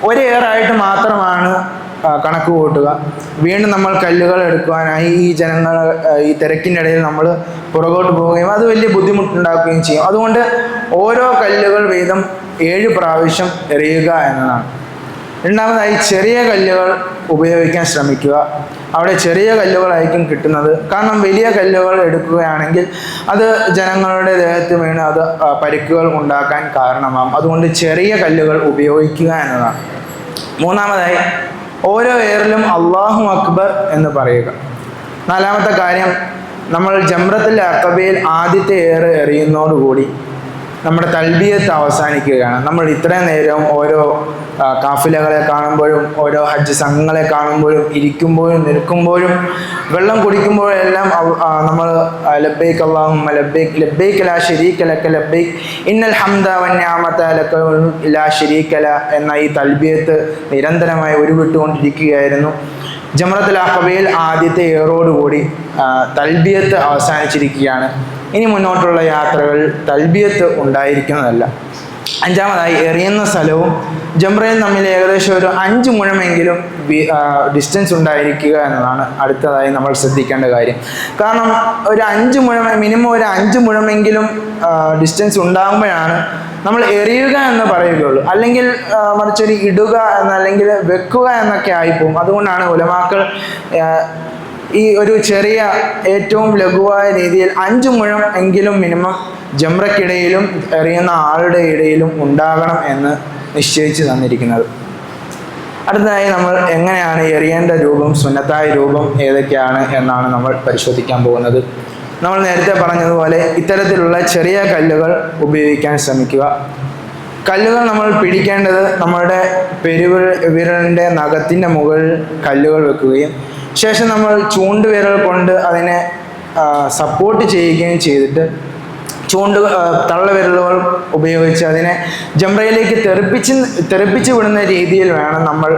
ഒരേറായിട്ട് മാത്രമാണ് കണക്ക് കൂട്ടുക. വീണ്ടും നമ്മൾ കല്ലുകൾ എടുക്കുവാനായി ഈ തിരക്കിൻ്റെ ഇടയിൽ നമ്മൾ പുറകോട്ട് പോവുകയും അത് വലിയ ബുദ്ധിമുട്ടുണ്ടാക്കുകയും ചെയ്യും. അതുകൊണ്ട് ഓരോ കല്ലുകൾ വീതം 7 പ്രാവശ്യം എറിയുക എന്നതാണ്. രണ്ടാമതായി ചെറിയ കല്ലുകൾ ഉപയോഗിക്കാൻ ശ്രമിക്കുക. അവിടെ ചെറിയ കല്ലുകളായിരിക്കും കിട്ടുന്നത്. കാരണം വലിയ കല്ലുകൾ എടുക്കുകയാണെങ്കിൽ അത് ജനങ്ങളുടെ ദേഹത്ത് വീണ് അത് പരിക്കുകൾ ഉണ്ടാക്കാൻ കാരണമാകും. അതുകൊണ്ട് ചെറിയ കല്ലുകൾ ഉപയോഗിക്കുക എന്നതാണ്. മൂന്നാമതായി ഓരോ ഏറിലും അല്ലാഹു അക്ബർ എന്ന് പറയുക. നാലാമത്തെ കാര്യം, നമ്മൾ ജംറത്തുൽ അഖബയിൽ ആദ്യത്തെ ഏറ് എറിയുന്നതോടുകൂടി നമ്മുടെ തൽബിയത്ത് അവസാനിക്കുകയാണ്. നമ്മൾ ഇത്രയും നേരവും ഓരോ കാഫിലകളെ കാണുമ്പോഴും ഓരോ ഹജ്ജ് സംഘങ്ങളെ കാണുമ്പോഴും ഇരിക്കുമ്പോഴും നിൽക്കുമ്പോഴും വെള്ളം കുടിക്കുമ്പോഴും എല്ലാം നമ്മൾ ലബ്ബൈക് അല്ലാഹുമ്മ ലബ്ബൈക് ലബ്ബൈക ലാ ശരീക ലക ലബ്ബൈക് ഇന്നൽ ഹംദ വന്നിഅമത ലക ലാ ശരീക ല എന്ന ഈ തൽബിയത്ത് നിരന്തരമായി ഉരുവിട്ടുകൊണ്ടിരിക്കുകയായിരുന്നു. ജംറത്തുൽ അഖബയിൽ ആദ്യത്തെ ഏറോടുകൂടി തൽബിയത്ത് അവസാനിച്ചിരിക്കുകയാണ്. ഇനി മുന്നോട്ടുള്ള യാത്രകൾ തൽബിയത്ത് ഉണ്ടായിരിക്കുന്നതല്ല. അഞ്ചാമതായി എറിയുന്ന സ്ഥലവും ജംറയും തമ്മിൽ ഏകദേശം ഒരു 5 മുഴമെങ്കിലും ഡിസ്റ്റൻസ് ഉണ്ടായിരിക്കുക എന്നതാണ് അടുത്തതായി നമ്മൾ ശ്രദ്ധിക്കേണ്ട കാര്യം. കാരണം ഒരു 5 മുഴം മിനിമം ഒരു 5 മുഴമെങ്കിലും ഡിസ്റ്റൻസ് ഉണ്ടാകുമ്പോഴാണ് നമ്മൾ എറിയുക എന്ന് പറയുകയുള്ളൂ. അല്ലെങ്കിൽ മറിച്ചൊരു ഇടുക അല്ലെങ്കിൽ വെക്കുക എന്നൊക്കെ ആയിപ്പോവും. അതുകൊണ്ടാണ് ഉലമാക്കൾ ഈ ഒരു ചെറിയ ഏറ്റവും ലഘുവായ രീതിയിൽ 5 മുഴം എങ്കിലും മിനിമം ജംറയ്ക്കിടയിലും എറിയുന്ന ആളുടെ ഇടയിലും ഉണ്ടാകണം എന്ന് നിശ്ചയിച്ച് തന്നിരിക്കുന്നത്. അടുത്തതായി നമ്മൾ എങ്ങനെയാണ് എറിയേണ്ട രൂപം, സുന്നത്തായ രൂപം ഏതൊക്കെയാണ് എന്നാണ് നമ്മൾ പരിശോധിക്കാൻ പോകുന്നത്. നമ്മൾ നേരത്തെ പറഞ്ഞതുപോലെ ഇത്തരത്തിലുള്ള ചെറിയ കല്ലുകൾ ഉപയോഗിക്കാൻ ശ്രമിക്കുക. കല്ലുകൾ നമ്മൾ പിടിക്കേണ്ടത് നമ്മളുടെ വിരലിൻ്റെ നഖത്തിൻ്റെ മുകളിൽ കല്ലുകൾ വെക്കുകയും ശേഷം നമ്മൾ ചൂണ്ടുവിരൽ കൊണ്ട് അതിനെ സപ്പോർട്ട് ചെയ്യുകയും ചെയ്തിട്ട് തള്ളവിരലുകൾ ഉപയോഗിച്ച് അതിനെ ജംറയിലേക്ക് തെറിപ്പിച്ച് വിടുന്ന രീതിയിൽ വേണം നമ്മൾ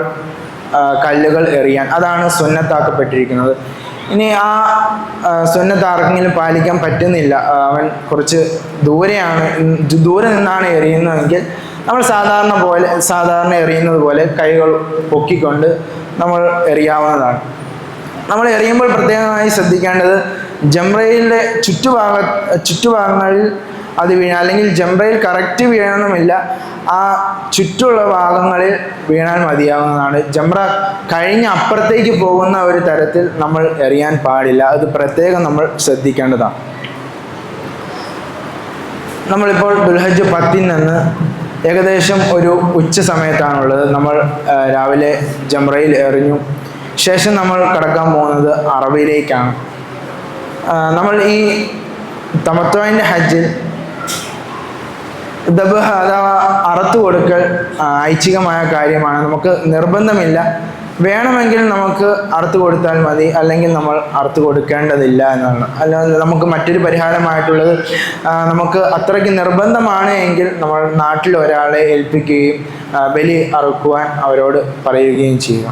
കല്ലുകൾ എറിയാൻ. അതാണ് സുന്നത്താക്കപ്പെട്ടിരിക്കുന്നത്. ഇനി ആ സുന്നത്ത് ആർക്കെങ്കിലും പാലിക്കാൻ പറ്റുന്നില്ല, അവൻ കുറച്ച് ദൂരെ നിന്നാണ് എറിയുന്നതെങ്കിൽ നമ്മൾ സാധാരണ എറിയുന്നത് പോലെ കൈകൾ പൊക്കിക്കൊണ്ട് നമ്മൾ എറിയാവുന്നതാണ്. നമ്മൾ എറിയുമ്പോൾ പ്രത്യേകമായി ശ്രദ്ധിക്കേണ്ടത് ജംറയിലെ ചുറ്റുഭാഗങ്ങളിൽ അത് വീണ, അല്ലെങ്കിൽ ജംറയിൽ കറക്റ്റ് വീഴണമെന്നില്ല, ആ ചുറ്റുള്ള ഭാഗങ്ങളിൽ വീണാൽ മതിയാവുന്നതാണ്. ജംറ കഴിഞ്ഞ അപ്പുറത്തേക്ക് പോകുന്ന ഒരു തരത്തിൽ നമ്മൾ എറിയാൻ പാടില്ല. അത് പ്രത്യേകം നമ്മൾ ശ്രദ്ധിക്കേണ്ടതാണ്. നമ്മളിപ്പോൾ ദുൽഹജ്ജ് 10 ഏകദേശം ഒരു ഉച്ച സമയത്താണുള്ളത്. നമ്മൾ രാവിലെ ജംറയിൽ എറിഞ്ഞു. ശേഷം നമ്മൾ കടക്കാൻ പോകുന്നത് അറഫയിലേക്കാണ്. നമ്മൾ ഈ തമത്വൻ്റെ ഹജ്ജിൽ ദബ്ഹ അഥവാ അറുത്തു കൊടുക്കൽ ഐച്ഛികമായ കാര്യമാണ്. നമുക്ക് നിർബന്ധമില്ല. വേണമെങ്കിൽ നമുക്ക് അറുത്തു കൊടുത്താൽ മതി, അല്ലെങ്കിൽ നമ്മൾ അറുത്തു കൊടുക്കേണ്ടതില്ല എന്നാണ്. അല്ലാതെ നമുക്ക് മറ്റൊരു പരിഹാരമായിട്ടുള്ളത്, നമുക്ക് അത്രയ്ക്ക് നിർബന്ധമാണ് എങ്കിൽ നമ്മൾ നാട്ടിൽ ഒരാളെ ഏൽപ്പിക്കുകയും ബലി അറുക്കുവാൻ അവരോട് പറയുകയും ചെയ്യുക.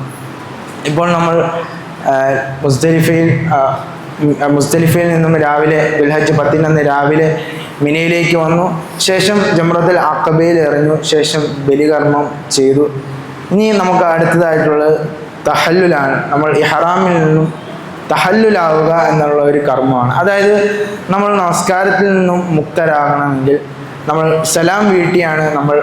ഇപ്പോൾ നമ്മൾ മുസ്ദലിഫയിൽ നിന്നും രാവിലെ ദുൽഹജ്ജ് 10 രാവിലെ മിനയിലേക്ക് വന്നു. ശേഷം ജംറത്തുൽ അഖബയിൽ എറിഞ്ഞു. ശേഷം ബലികർമ്മം ചെയ്തു. ഇനി നമുക്ക് അടുത്തതായിട്ടുള്ളത് തഹല്ലുലാണ്. നമ്മൾ ഇഹ്റാമിൽ നിന്നും തഹല്ലുലാവുക എന്നുള്ള ഒരു കർമ്മമാണ്. അതായത് നമ്മൾ നമസ്കാരത്തിൽ നിന്നും മുക്തരാകണമെങ്കിൽ നമ്മൾ സലാം വീട്ടിയാണ് നമ്മൾ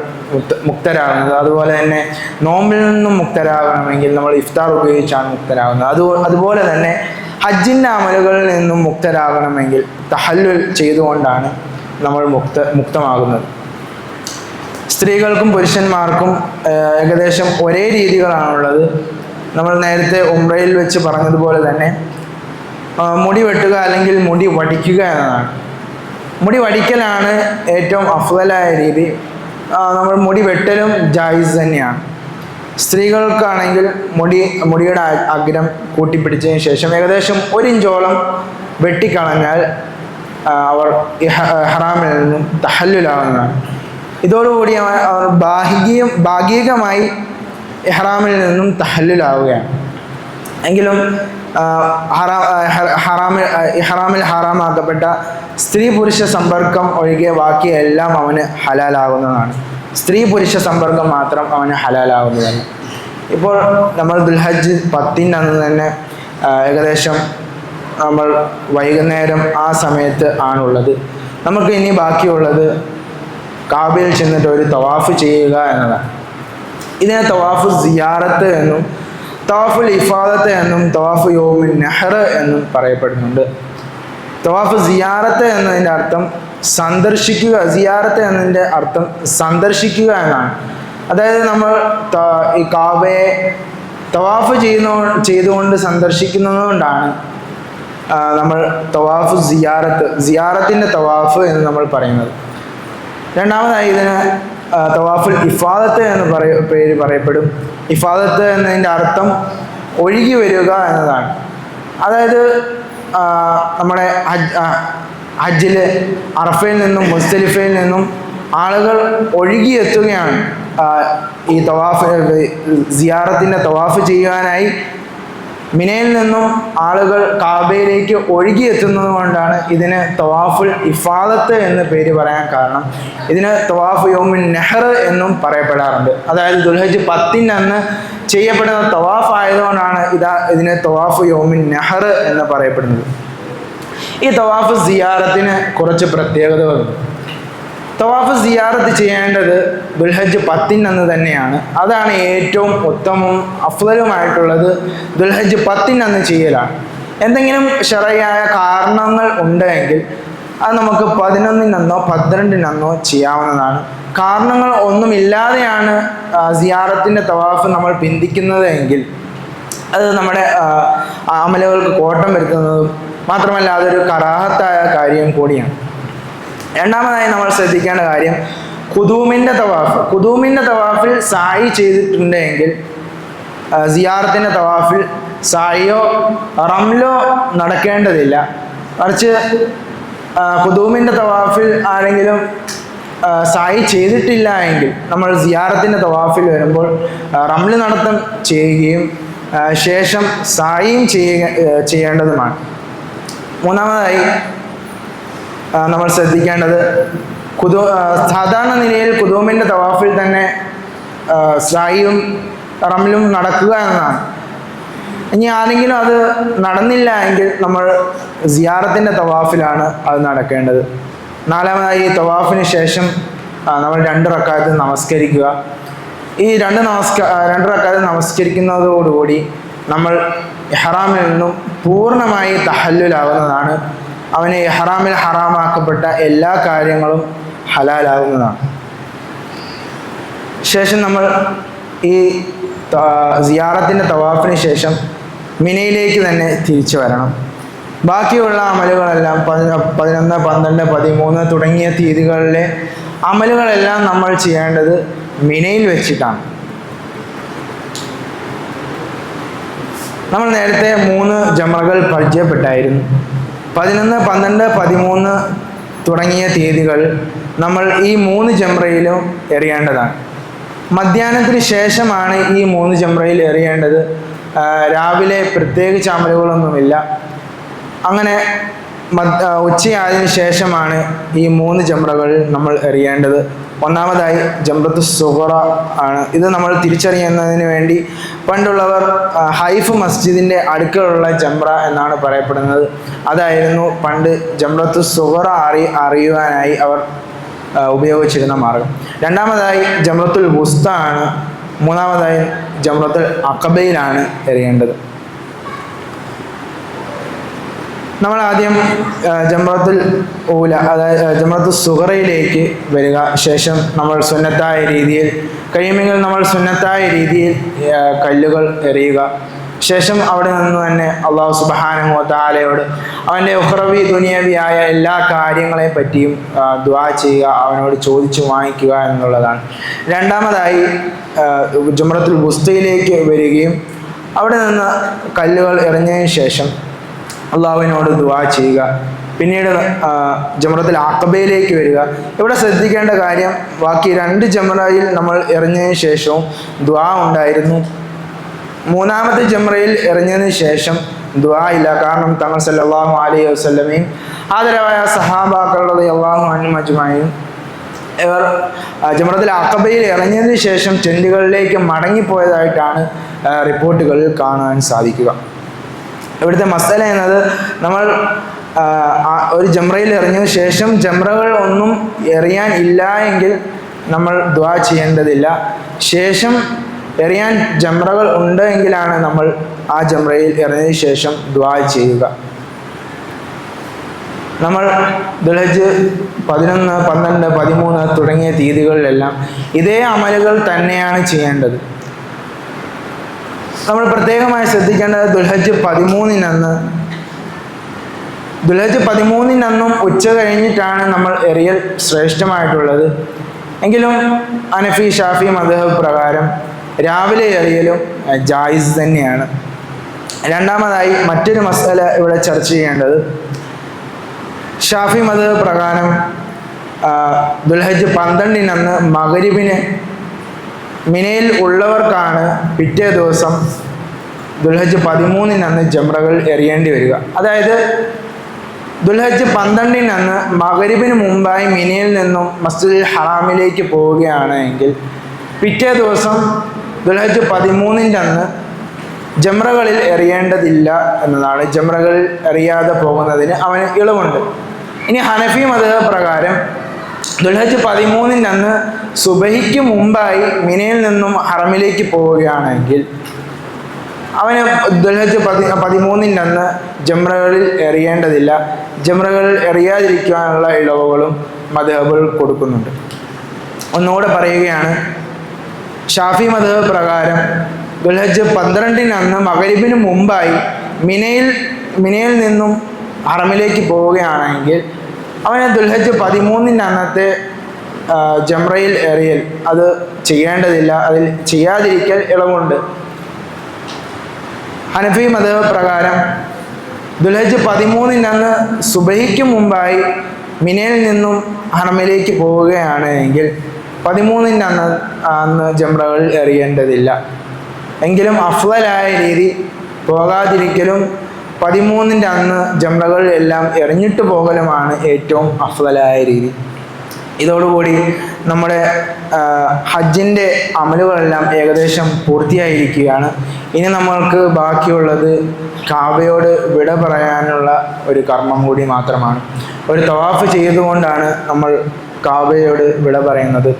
മുക്തരാകുന്നത്. അതുപോലെ തന്നെ നോമ്പിൽ നിന്നും മുക്തരാകണമെങ്കിൽ നമ്മൾ ഇഫ്താർ ഉപയോഗിച്ചാണ് മുക്തരാകുന്നത്. അതുപോലെ തന്നെ ഹജ്ജിൻ്റെ അമലുകളിൽ നിന്നും മുക്തരാകണമെങ്കിൽ തഹല്ലുൽ ചെയ്തുകൊണ്ടാണ് നമ്മൾ മുക്തമാകുന്നത്. സ്ത്രീകൾക്കും പുരുഷന്മാർക്കും ഏകദേശം ഒരേ രീതികളാണുള്ളത്. നമ്മൾ നേരത്തെ ഉംറയിൽ വെച്ച് പറഞ്ഞതുപോലെ തന്നെ മുടി വെട്ടുക അല്ലെങ്കിൽ മുടി വടിക്കുക എന്നതാണ്. മുടി വടിക്കലാണ് ഏറ്റവും അഫ്ളലായ രീതി. നമ്മൾ മുടി വെട്ടലും ജായിസ് തന്നെയാണ്. സ്ത്രീകൾക്കാണെങ്കിൽ മുടിയുടെ അഗ്രം കൂട്ടിപ്പിടിച്ചതിന് ശേഷം ഏകദേശം 1 ഇഞ്ചോളം വെട്ടിക്കളഞ്ഞാൽ അവർ ഇഹ്റാമിൽ നിന്നും തഹല്ലുലാവുന്നതാണ്. ഇതോടുകൂടി അവർ ഭാഗികമായി ഇഹ്റാമിൽ നിന്നും തഹല്ലുലാവുകയാണ്. എങ്കിലും ഇഹ്റാമിൽ ഹറാമാക്കപ്പെട്ട സ്ത്രീ പുരുഷ സമ്പർക്കം ഒഴികെ ബാക്കി എല്ലാം അവന് ഹലാലാകുന്നതാണ്. സ്ത്രീ പുരുഷ സമ്പർക്കം മാത്രം അവന് ഹലാലാകുന്നതല്ല. ഇപ്പോൾ നമ്മൾ ദുൽഹജ്ജ് 10 അന്ന് തന്നെ ഏകദേശം നമ്മൾ വൈകുന്നേരം ആ സമയത്ത് ആണുള്ളത്. നമുക്ക് ഇനി ബാക്കിയുള്ളത് കാബയിൽ ചെന്നിട്ട് ഒരു തവാഫ് ചെയ്യുക എന്നതാണ്. ഇതിനെ തവാഫ് സിയാറത്ത് എന്നും തവാഫുൽ ഇഫാദത്ത് എന്നും തവാഫ് യൗമുൻ നഹർ എന്നും പറയപ്പെടുന്നുണ്ട്. തവാഫ് സിയാറത്ത് എന്നതിൻ്റെ അർത്ഥം സന്ദർശിക്കുക. സിയാറത്ത് എന്നതിൻ്റെ അർത്ഥം സന്ദർശിക്കുക എന്നാണ്. അതായത് നമ്മൾ ഈ കാബയെ തവാഫ് ചെയ്തുകൊണ്ട് സന്ദർശിക്കുന്നതുകൊണ്ടാണ് നമ്മൾ തവാഫ് സിയാറത്തിൻ്റെ തവാഫ് എന്ന് നമ്മൾ പറയുന്നത്. രണ്ടാമതായി ഇതിന് തവാഫുൽ ഇഫാദത്ത് എന്ന് പേര് പറയപ്പെടും. ഇഫാദത്ത് എന്നതിൻ്റെ അർത്ഥം ഒഴുകി വരിക എന്നതാണ്. അതായത് നമ്മുടെ ഹജ്ജിൽ അറഫയിൽ നിന്നും മുസ്ദലിഫയിൽ നിന്നും ആളുകൾ ഒഴുകിയെത്തുകയാണ് ഈ തവാഫ് സിയാറത്തിൻ്റെ തവാഫ് ചെയ്യുവാനായി. മിനയിൽ നിന്നും ആളുകൾ കാബയിലേക്ക് ഒഴുകിയെത്തുന്നത് കൊണ്ടാണ് ഇതിന് തവാഫുൽ ഇഫാദത്ത് എന്ന് പേര് പറയാൻ കാരണം. ഇതിന് തവാഫ് യൗമുൻ നഹർ എന്നും പറയപ്പെടാറുണ്ട്. അതായത് ദുൽഹജ്ജ് 10 അന്ന് ചെയ്യപ്പെടുന്ന തവാഫ് ആയതുകൊണ്ടാണ് ഇതിന് തവാഫ് യൗമുൻ നഹർ എന്ന് പറയപ്പെടുന്നത്. ഈ തവാഫ് സിയാറത്തിന് കുറച്ച് പ്രത്യേകതകളുണ്ട്. തവാഫ് സിയാറത്ത് ചെയ്യേണ്ടത് ദുൽഹജ്ജ് 10 അന്ന് തന്നെയാണ്. അതാണ് ഏറ്റവും ഉത്തമവും അഫ്ളലുമായിട്ടുള്ളത്. ദുൽഹജ്ജ് 10 അന്ന് ചെയ്യലാണ്. എന്തെങ്കിലും ശറഈയായ കാരണങ്ങൾ ഉണ്ടെങ്കിൽ അത് നമുക്ക് 11 12 ചെയ്യാവുന്നതാണ്. കാരണങ്ങൾ ഒന്നുമില്ലാതെയാണ് സിയാറത്തിൻ്റെ തവാഫ് നമ്മൾ പിന്തിക്കുന്നത് എങ്കിൽ അത് നമ്മുടെ അമലുകൾക്ക് കോട്ടം വരുത്തുന്നതും മാത്രമല്ല അതൊരു കറാഹത്തായ കാര്യം കൂടിയാണ്. രണ്ടാമതായി നമ്മൾ ശ്രദ്ധിക്കേണ്ട കാര്യം ഖുദൂമിൻ്റെ തവാഫ്. ഖുദൂമിൻ്റെ തവാഫിൽ സായി ചെയ്തിട്ടുണ്ടെങ്കിൽ സിയാറത്തിൻ്റെ തവാഫിൽ സായിയോ റംലോ നടക്കേണ്ടതില്ല. മറിച്ച് ഖുദൂമിൻ്റെ തവാഫിൽ ആരെങ്കിലും സായി ചെയ്തിട്ടില്ല എങ്കിൽ നമ്മൾ സിയാറത്തിൻ്റെ തവാഫിൽ വരുമ്പോൾ റംല് നടത്തം ചെയ്യുകയും ശേഷം സായിയും ചെയ്യേണ്ടതുമാണ്. മൂന്നാമതായി നമ്മൾ ശ്രദ്ധിക്കേണ്ടത് സാധാരണ നിലയിൽ ഖുദൂമിൻ്റെ തവാഫിൽ തന്നെ സായിയും റംലും നടക്കുക എന്നതാണ്. ഇനി ആരെങ്കിലും അത് നടന്നില്ല എങ്കിൽ നമ്മൾ സിയാറത്തിൻ്റെ തവാഫിലാണ് അത് നടക്കേണ്ടത്. നാലാമതായി തവാഫിന് ശേഷം നമ്മൾ 2 റക്അത്ത് നമസ്കരിക്കുക. ഈ 2 റക്അത്ത് നമസ്കരിക്കുന്നതോടുകൂടി നമ്മൾ ഇഹ്റാമിൽ നിന്നും പൂർണ്ണമായി തഹല്ലുലാവുന്നതാണ്. അവന് ഇഹ്റാമിൽ ഹറാമാക്കപ്പെട്ട എല്ലാ കാര്യങ്ങളും ഹലാലാവുന്നതാണ്. ശേഷം നമ്മൾ ഈ സിയാറത്തിൻ്റെ തവാഫിന് ശേഷം മിനയിലേക്ക് തന്നെ തിരിച്ചു വരണം. ബാക്കിയുള്ള അമലുകളെല്ലാം 11, 12, 13 തുടങ്ങിയ തീയതികളിലെ അമലുകളെല്ലാം നമ്മൾ ചെയ്യേണ്ടത് മിനയിൽ വെച്ചിട്ടാണ്. നമ്മൾ നേരത്തെ 3 ജംറകൾ പരിചയപ്പെട്ടായിരുന്നു. 11, 12, 13 തുടങ്ങിയ തീയതികൾ നമ്മൾ ഈ 3 ജംറയിലും എറിയേണ്ടതാണ്. മധ്യാഹ്നത്തിന് ശേഷമാണ് ഈ 3 ജംറയിൽ എറിയേണ്ടത്. രാവിലെ പ്രത്യേകിച്ച് അമലുകളൊന്നുമില്ല. അങ്ങനെ ഉച്ചയായതിനു ശേഷമാണ് ഈ 3 ജംറകളിൽ നമ്മൾ എറിയേണ്ടത്. ഒന്നാമതായി ജംറത്തു സുഗറ ആണ്. ഇത് നമ്മൾ തിരിച്ചറിയുന്നതിന് വേണ്ടി പണ്ടുള്ളവർ ഹൈഫ് മസ്ജിദിൻ്റെ അടുക്കലുള്ള ജംറ എന്നാണ് പറയപ്പെടുന്നത്. അതായിരുന്നു പണ്ട് ജംറത്തു സുഗറ അറിയുവാനായി അവർ ഉപയോഗിച്ചിരുന്ന മാർഗം. രണ്ടാമതായി ജംറത്തുൽ വുസ്ത ആണ്. മൂന്നാമതായി ജംറത്തുൽ അഖബയിലാണ് എറിയേണ്ടത്. നമ്മൾ ആദ്യം ജംറത്തുൽ ഊല അതായത് ജംറത്തുൽ സുഗറയിലേക്ക് വരിക. ശേഷം നമ്മൾ സുന്നത്തായ രീതിയിൽ കഴിയുമെങ്കിൽ നമ്മൾ സുന്നത്തായ രീതിയിൽ കല്ലുകൾ എറിയുക. ശേഷം അവിടെ നിന്ന് തന്നെ അള്ളാഹു സുബ്ഹാനഹു വ തആലയോട് അവൻ്റെ ഉഖ്റവി ദുനിയവിയായ എല്ലാ കാര്യങ്ങളെ പറ്റിയും ദുആ ചെയ്യുക, അവനോട് ചോദിച്ചു വാങ്ങിക്കുക എന്നുള്ളതാണ്. രണ്ടാമതായി ജംറത്തുൽ വുസ്തയിലേക്ക് വരികയും അവിടെ നിന്ന് കല്ലുകൾ എറിഞ്ഞതിന് ശേഷം അള്ളാഹുവിനോട് ദുആ ചെയ്യുക. പിന്നീട് ജംറത്തുൽ അഖബയിലേക്ക് വരിക. ഇവിടെ ശ്രദ്ധിക്കേണ്ട കാര്യം, ബാക്കി 2 ജംറയിൽ നമ്മൾ എറിഞ്ഞതിന് ശേഷവും ദുആ ഉണ്ടായിരുന്നു. 3-ാമത്തെ ജംറയിൽ എറിഞ്ഞതിന് ശേഷം ദുആ ഇല്ല. കാരണം തങ്ങൾ സല്ലല്ലാഹു അലൈഹി വസല്ലമയും ആദരവായ സഹാബാക്കൾ റളിയല്ലാഹു അൻഹും അജ്മഈൻ ഇവർ ജംറത്തുൽ അഖബയിൽ ഇറങ്ങിയതിന് ശേഷം ടെന്റുകളിലേക്ക് മടങ്ങിപ്പോയതായിട്ടാണ് റിപ്പോർട്ടുകളിൽ കാണാൻ സാധിക്കുക. ഇവിടുത്തെ മസല എന്നത്, നമ്മൾ ഒരു ജംറയിൽ ഇറങ്ങിയതിന് ശേഷം ജംറകൾ ഒന്നും എറിയാൻ ഇല്ല എങ്കിൽ നമ്മൾ ദുആ ചെയ്യേണ്ടതില്ല. ശേഷം എറിയാൻ ജംറകൾ ഉണ്ട് എങ്കിലാണ് നമ്മൾ ആ ജംറയിൽ ഇറങ്ങിയതിന് ശേഷം ദുആ ചെയ്യുക. നമ്മൾ ദുൽഹജ്ജ് 11, 12, 13 തുടങ്ങിയ തീയതികളിലെല്ലാം ഇതേ അമലുകൾ തന്നെയാണ് ചെയ്യേണ്ടത്. നമ്മൾ പ്രത്യേകമായി ശ്രദ്ധിക്കേണ്ടത് ദുൽഹജ്ജ് 13-നും ഉച്ച കഴിഞ്ഞിട്ടാണ് നമ്മൾ എറിയൽ ശ്രേഷ്ഠമായിട്ടുള്ളത്. എങ്കിലും ഹനഫി ഷാഫി മദ്ഹബ് പ്രകാരം രാവിലെ എറിയലും ജായിസ് തന്നെയാണ്. രണ്ടാമതായി മറ്റൊരു മസല ഇവിടെ ചർച്ച ചെയ്യേണ്ടത്, ഷാഫി മദ്ഹബ് പ്രകാരം ദുൽഹജ്ജ് 12-ന് മഗ്‌രിബിന് മിനയിൽ ഉള്ളവർക്കാണ് പിറ്റേ ദിവസം ദുൽഹജ്ജ് 13-ന് ജംറകൾ എറിയേണ്ടി വരിക. അതായത് ദുൽഹജ്ജ് 12-ന് മഗ്‌രിബിന് മുമ്പായി മിനയിൽ നിന്നും മസ്ജിദുൽ ഹറാമിലേക്ക് പോവുകയാണ് എങ്കിൽ പിറ്റേ ദിവസം ദുൽഹജ്ജ് 13-ന് ജംറകളിൽ എറിയേണ്ടതില്ല എന്നതാണ്. ജംറകളിൽ എറിയാതെ പോകുന്നതിന് അവന് ഇളവുണ്ട്. ഇനി ഹനഫി മദ്ഹബ് പ്രകാരം ദുൽഹജ്ജ് 13-ന് സുബഹിക്ക് മുമ്പായി മിനയിൽ നിന്നും ഹറമിലേക്ക് പോവുകയാണെങ്കിൽ അവന് ദുൽഹജ്ജ് 13-ന് ജംറകളിൽ എറിയേണ്ടതില്ല. ജംറകളിൽ എറിയാതിരിക്കാനുള്ള ഇളവുകളും മദ്ഹബുകൾ കൊടുക്കുന്നുണ്ട്. ഒന്നുകൂടെ പറയുകയാണ്, ഷാഫി മദ്ഹബ് പ്രകാരം ദുൽഹജ്ജ് 12-ന് മഗ്‌രിബിന് മുമ്പായി മിനയിൽ നിന്നും ഹറമിലേക്ക് പോവുകയാണെങ്കിൽ അവന് ദുൽഹജ്ജ് 13-ന് ജംറയിൽ എറിയൽ അത് ചെയ്യേണ്ടതില്ല. അതിൽ ചെയ്യാതിരിക്കൽ ഇളവുണ്ട്. ഹനഫി മദ്ഹബ് പ്രകാരം ദുൽഹജ്ജ് 13-ന് സുബഹിക്ക് മുമ്പായി മിനയിൽ നിന്നും ഹറമിലേക്ക് പോവുകയാണ് എങ്കിൽ 13-ന് ജംറകളിൽ എറിയേണ്ടതില്ല. എങ്കിലും അഫ്ളലായ രീതി പോകാതിരിക്കലും 13-ന് ജംറകൾ എല്ലാം എറിഞ്ഞിട്ട് പോകലുമാണ് ഏറ്റവും അഫ്ളലായ രീതി. ഇതോടുകൂടി നമ്മുടെ ഹജ്ജിൻ്റെ അമലുകളെല്ലാം ഏകദേശം പൂർത്തിയായിരിക്കുകയാണ്. ഇനി നമ്മൾക്ക് ബാക്കിയുള്ളത് കാബയോട് വിട പറയാനുള്ള ഒരു കർമ്മം കൂടി മാത്രമാണ്. ഒരു തവാഫ് ചെയ്തുകൊണ്ടാണ് നമ്മൾ കാബയോട് വിട പറയുന്നത്.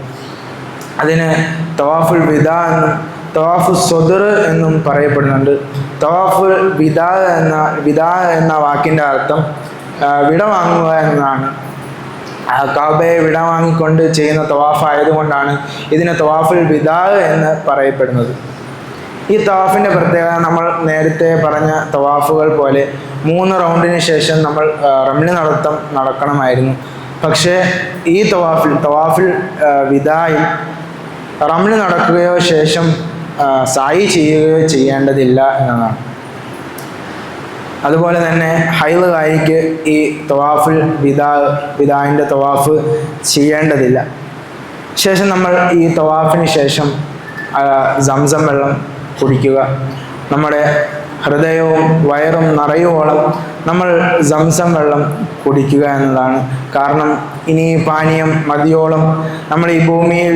അതിന് തവാഫുൽ വിദാ എന്നും തവാഫു സ്വദർ എന്നും പറയപ്പെടുന്നുണ്ട്. തവാഫുൽ വിദാ എന്ന വാക്കിൻ്റെ അർത്ഥം വിട വാങ്ങുക എന്നതാണ്. കാബയെ വിട വാങ്ങിക്കൊണ്ട് ചെയ്യുന്ന തവാഫ് ആയതുകൊണ്ടാണ് ഇതിന് തവാഫുൽ വിദാ എന്ന് പറയപ്പെടുന്നത്. ഈ തവാഫിൻ്റെ പ്രത്യേകത, നമ്മൾ നേരത്തെ പറഞ്ഞ തവാഫുകൾ പോലെ 3 റൗണ്ടിന് ശേഷം നമ്മൾ റംല് നടക്കണമായിരുന്നു. പക്ഷേ ഈ തവാഫുൽ വിദായിൽ റംല് നടക്കുകയോ ശേഷം സായി ചെയ്യുകയോ ചെയ്യേണ്ടതില്ല എന്നതാണ്. അതുപോലെ തന്നെ ഹൈളുകാരിക്ക് ഈ തവാഫുൽ വിദായിൻ്റെ തവാഫ് ചെയ്യേണ്ടതില്ല. ശേഷം നമ്മൾ ഈ തവാഫിന് ശേഷം സംസം വെള്ളം കുടിക്കുക. നമ്മുടെ ഹൃദയവും വയറും നിറയുവോളം നമ്മൾ സംസം വെള്ളം കുടിക്കുക എന്നതാണ്. കാരണം ഇനി പാനീയം മതിയോളം നമ്മൾ ഈ ഭൂമിയിൽ,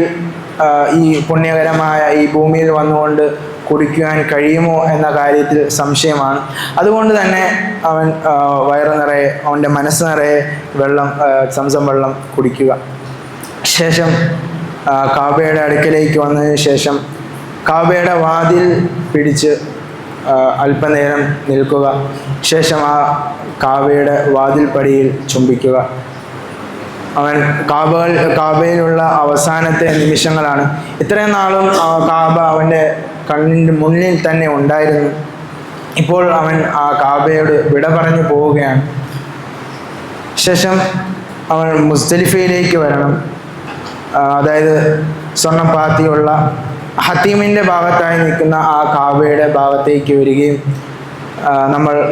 ഈ പുണ്യകരമായ ഈ ഭൂമിയിൽ വന്നുകൊണ്ട് കുടിക്കുവാൻ കഴിയുമോ എന്ന കാര്യത്തിൽ സംശയമാണ്. അതുകൊണ്ട് തന്നെ അവൻ വയറ് നിറയെ, അവൻ്റെ മനസ്സ് നിറയെ സംസം വെള്ളം കുടിക്കുക. ശേഷം കാബയുടെ അടുക്കലേക്ക് വന്നതിന് ശേഷം കാബയുടെ വാതിൽ പിടിച്ച് അല്പനേരം നിൽക്കുക. ശേഷം ആ കാബയുടെ വാതിൽ പടിയിൽ ചുംബിക്കുക. അവൻ കാബയിലുള്ള അവസാനത്തെ നിമിഷങ്ങളാണ്. ഇത്രയും നാളും കാബ അവൻ്റെ കണ്ണിൻ്റെ മുന്നിൽ തന്നെ ഉണ്ടായിരുന്നു. ഇപ്പോൾ അവൻ ആ കാബയോട് വിട പറഞ്ഞു പോവുകയാണ്. ശേഷം അവൻ മുസ്ദലിഫയിലേക്ക് വരണം. അതായത് സ്വർണ്ണപ്പാത്തിയുള്ള ഹത്തീമിൻ്റെ ഭാഗത്തായി നിൽക്കുന്ന ആ കാബയുടെ ഭാഗത്തേക്ക് വരികയും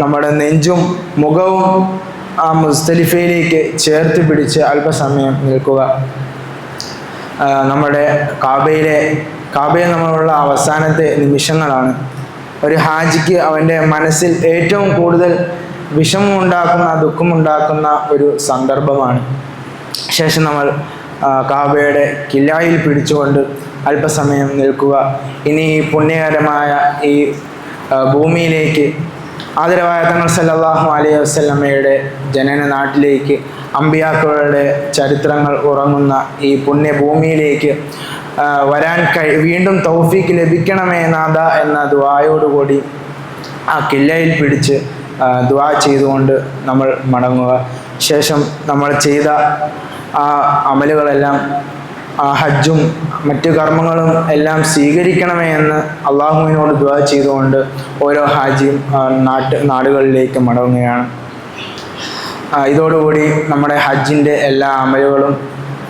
നമ്മുടെ നെഞ്ചും മുഖവും ആ മുസ്ദലിഫയിലേക്ക് ചേർത്ത് പിടിച്ച് അല്പസമയം നിൽക്കുക. നമ്മുടെ കാബയിൽ നമ്മളുള്ള അവസാനത്തെ നിമിഷങ്ങളാണ്. ഒരു ഹാജിക്ക് അവൻ്റെ മനസ്സിൽ ഏറ്റവും കൂടുതൽ വിഷമമുണ്ടാക്കുന്ന, ദുഃഖമുണ്ടാക്കുന്ന ഒരു സന്ദർഭമാണ്. ശേഷം നമ്മൾ കാബയുടെ കില്ലായിൽ പിടിച്ചുകൊണ്ട് അല്പസമയം നിൽക്കുക. ഇനി ഈ പുണ്യകരമായ ഈ ഭൂമിയിലേക്ക്, ആദരവായ തങ്ങൾ സല്ലല്ലാഹു അലൈഹി വസല്ലമയുടെ ജനന നാട്ടിലേക്ക്, അമ്പിയാക്കളുടെ ചരിത്രങ്ങൾ ഉറങ്ങുന്ന ഈ പുണ്യഭൂമിയിലേക്ക് വരാൻ വീണ്ടും തൗഫീക്ക് ലഭിക്കണമേ നാഥ എന്ന ദുആയോടുകൂടി ആ കില്ലയിൽ പിടിച്ച് ദുആ ചെയ്തുകൊണ്ട് നമ്മൾ മടങ്ങുക. ശേഷം നമ്മൾ ചെയ്ത ആ അമലുകളെല്ലാം, ഹജ്ജും മറ്റു കർമ്മങ്ങളും എല്ലാം സ്വീകരിക്കണമേ എന്ന് അള്ളാഹുവിനോട് ദുആ ചെയ്തുകൊണ്ട് ഓരോ ഹാജിയും നാടുകളിലേക്ക് മടങ്ങുകയാണ്. ഇതോടുകൂടി നമ്മുടെ ഹജ്ജിൻ്റെ എല്ലാ അമലുകളും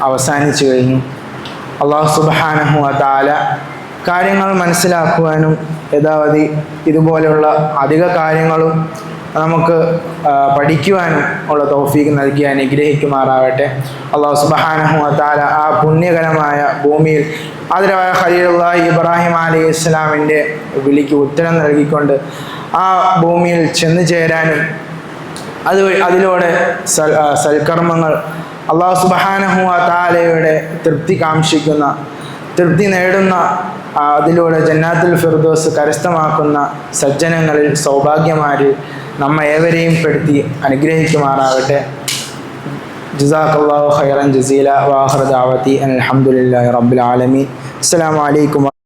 അവസാനിച്ചു കഴിഞ്ഞു. അള്ളാഹു സുബ്ഹാനഹു വ തആല കാര്യങ്ങൾ മനസ്സിലാക്കുവാനും യഥാവധി ഇതുപോലെയുള്ള അധിക കാര്യങ്ങളും നമുക്ക് പഠിക്കുവാനും ഉള്ള തൗഫീഖ് നൽകി അനുഗ്രഹിക്കുമാറാകട്ടെ. അള്ളാഹു സുബ്ഹാനഹു വ തആല ആ പുണ്യകരമായ ഭൂമിയിൽ ആദരവായ ഖലീലുള്ളാഹി ഇബ്രാഹിം അലൈഹിസ്സലാമിൻ്റെ വിളിക്ക് ഉത്തരം നൽകിക്കൊണ്ട് ആ ഭൂമിയിൽ ചെന്നു ചേരാനും അതിലൂടെ സൽക്കർമ്മങ്ങൾ അള്ളാഹു സുബ്ഹാനഹു വ തആലയുടെ തൃപ്തി നേടുന്ന, അതിലൂടെ ജന്നാത്തുൽ ഫിർദൗസ് കരസ്ഥമാക്കുന്ന സജ്ജനങ്ങളിൽ, സൗഭാഗ്യമാരിൽ നമ്മെ ഏവരെയും പെടുത്തി അനുഗ്രഹിക്കുമാറാകട്ടെ. ജസാക്കല്ലാഹു ഖൈറൻ ജസീല വ ആഖിറു ദഅവതി അൽഹംദുലില്ലാഹി റബ്ബിൽ ആലമീൻ. അസ്സലാമു അലൈക്കും.